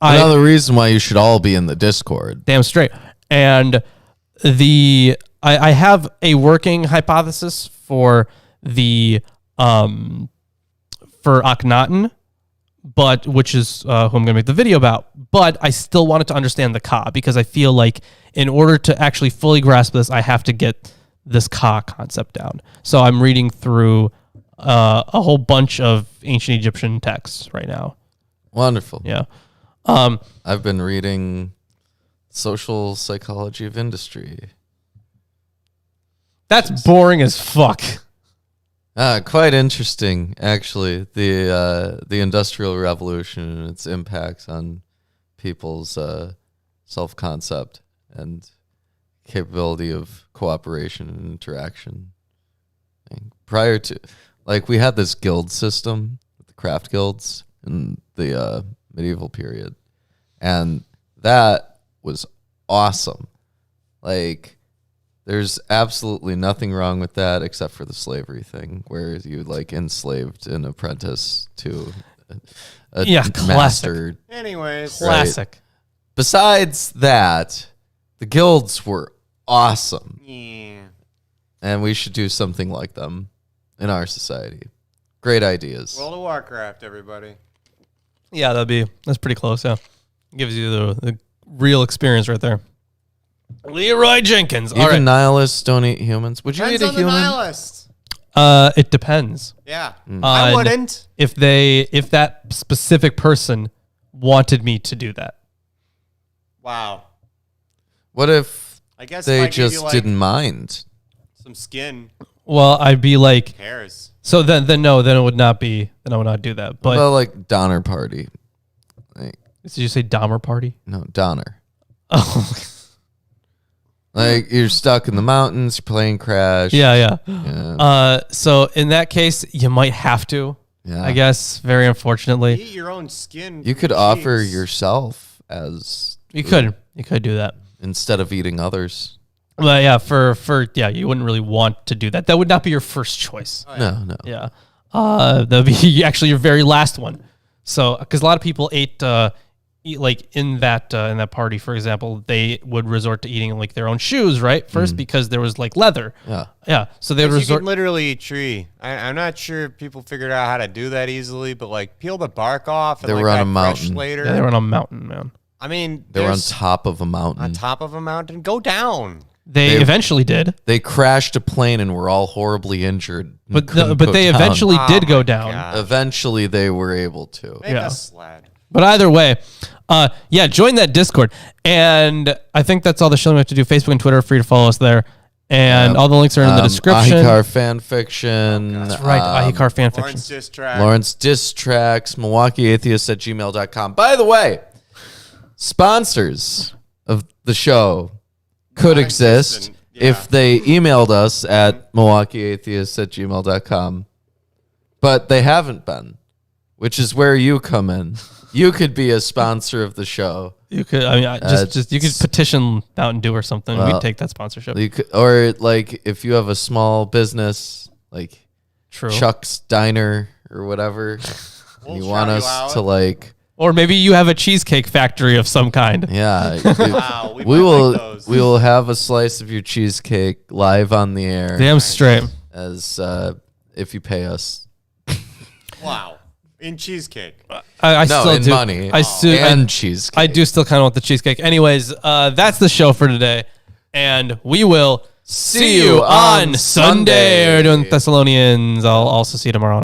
another reason why you should all be in the Discord. Damn straight. And I have a working hypothesis for the for Akhenaten, but which is who I'm going to make the video about. But I still wanted to understand the Ka, because I feel like in order to actually fully grasp this, I have to get this Ka concept down. So I'm reading through a whole bunch of ancient Egyptian texts right now. Wonderful. Yeah. I've been reading Social Psychology of Industry. That's boring as fuck. Quite interesting, actually. The Industrial Revolution and its impacts on people's self-concept and capability of cooperation and interaction. And prior to, we had this guild system, the craft guilds, in the medieval period, and that was awesome. There's absolutely nothing wrong with that except for the slavery thing, where you enslaved an apprentice to a master. Anyways, Classic. Right. Besides that, the guilds were awesome. Yeah. And we should do something like them in our society. Great ideas. World of Warcraft, everybody. Yeah, that's pretty close. Yeah, gives you the real experience right there. Leroy Jenkins. Even all right. nihilists don't eat humans. Would you Depends eat a on the human? nihilist. It depends. Yeah, I wouldn't. If that specific person wanted me to do that. Wow. What if I guess they if I gave just you, didn't mind? some skin. Well, I'd be like, Who cares? so then no, then it would not be. Then I would not do that. But Well, Donner Party. did you say Dahmer party? No, Donner. Oh, Like you're stuck in the mountains, plane crash. Yeah. Yeah. So in that case, you might have to. Yeah. I guess, very unfortunately. Eat your own skin. You could offer yourself as You could do that. instead of eating others. But yeah, you wouldn't really want to do that. That would not be your first choice. No. Yeah. That'd be actually your very last one. So, because a lot of people eat like in that party, for example, they would resort to eating like their own shoes, right? First, because there was like leather. Yeah. So they would You resort. can literally eat tree. I'm not sure if people figured out how to do that easily, but like peel the bark off. And They like were on that a mountain. fresh later. Yeah, they were on a mountain, man. I mean, They were on there's- top of a mountain. on top of a mountain. Go down. They eventually did, They crashed a plane and were all horribly injured. and but couldn't but go they down. eventually Oh did go my down. God. Eventually, they were able to. Make Yeah. a sled. But either way, join that Discord. And I think that's all the shilling we have to do. Facebook and Twitter are free to follow us there. And all the links are in the description. Ahikar fan fiction. That's right, Ahikar fanfiction. Lawrence diss track. Lawrence Diss Tracks, MilwaukeeAtheist@gmail.com. By the way, sponsors of the show could exist Non-existent, yeah. if they emailed us at MilwaukeeAtheist@gmail.com. But they haven't been, which is where you come in. You could be a sponsor of the show. You could, you could petition Mountain Dew or something. Well, We'd take that sponsorship. You could, or like if you have a small business like True. Chuck's Diner or whatever, and We'll you want shout you us out. to like, Or maybe you have a cheesecake factory of some kind. yeah, Wow, we we might will like those. we will have a slice of your cheesecake live on the air Damn straight. as if you pay us. Wow. In cheesecake. I No, still in do. money and cheesecake. I do still kind of want the cheesecake. Anyways, that's the show for today. And we will see you on Sunday. We're doing Thessalonians. I'll also see you tomorrow.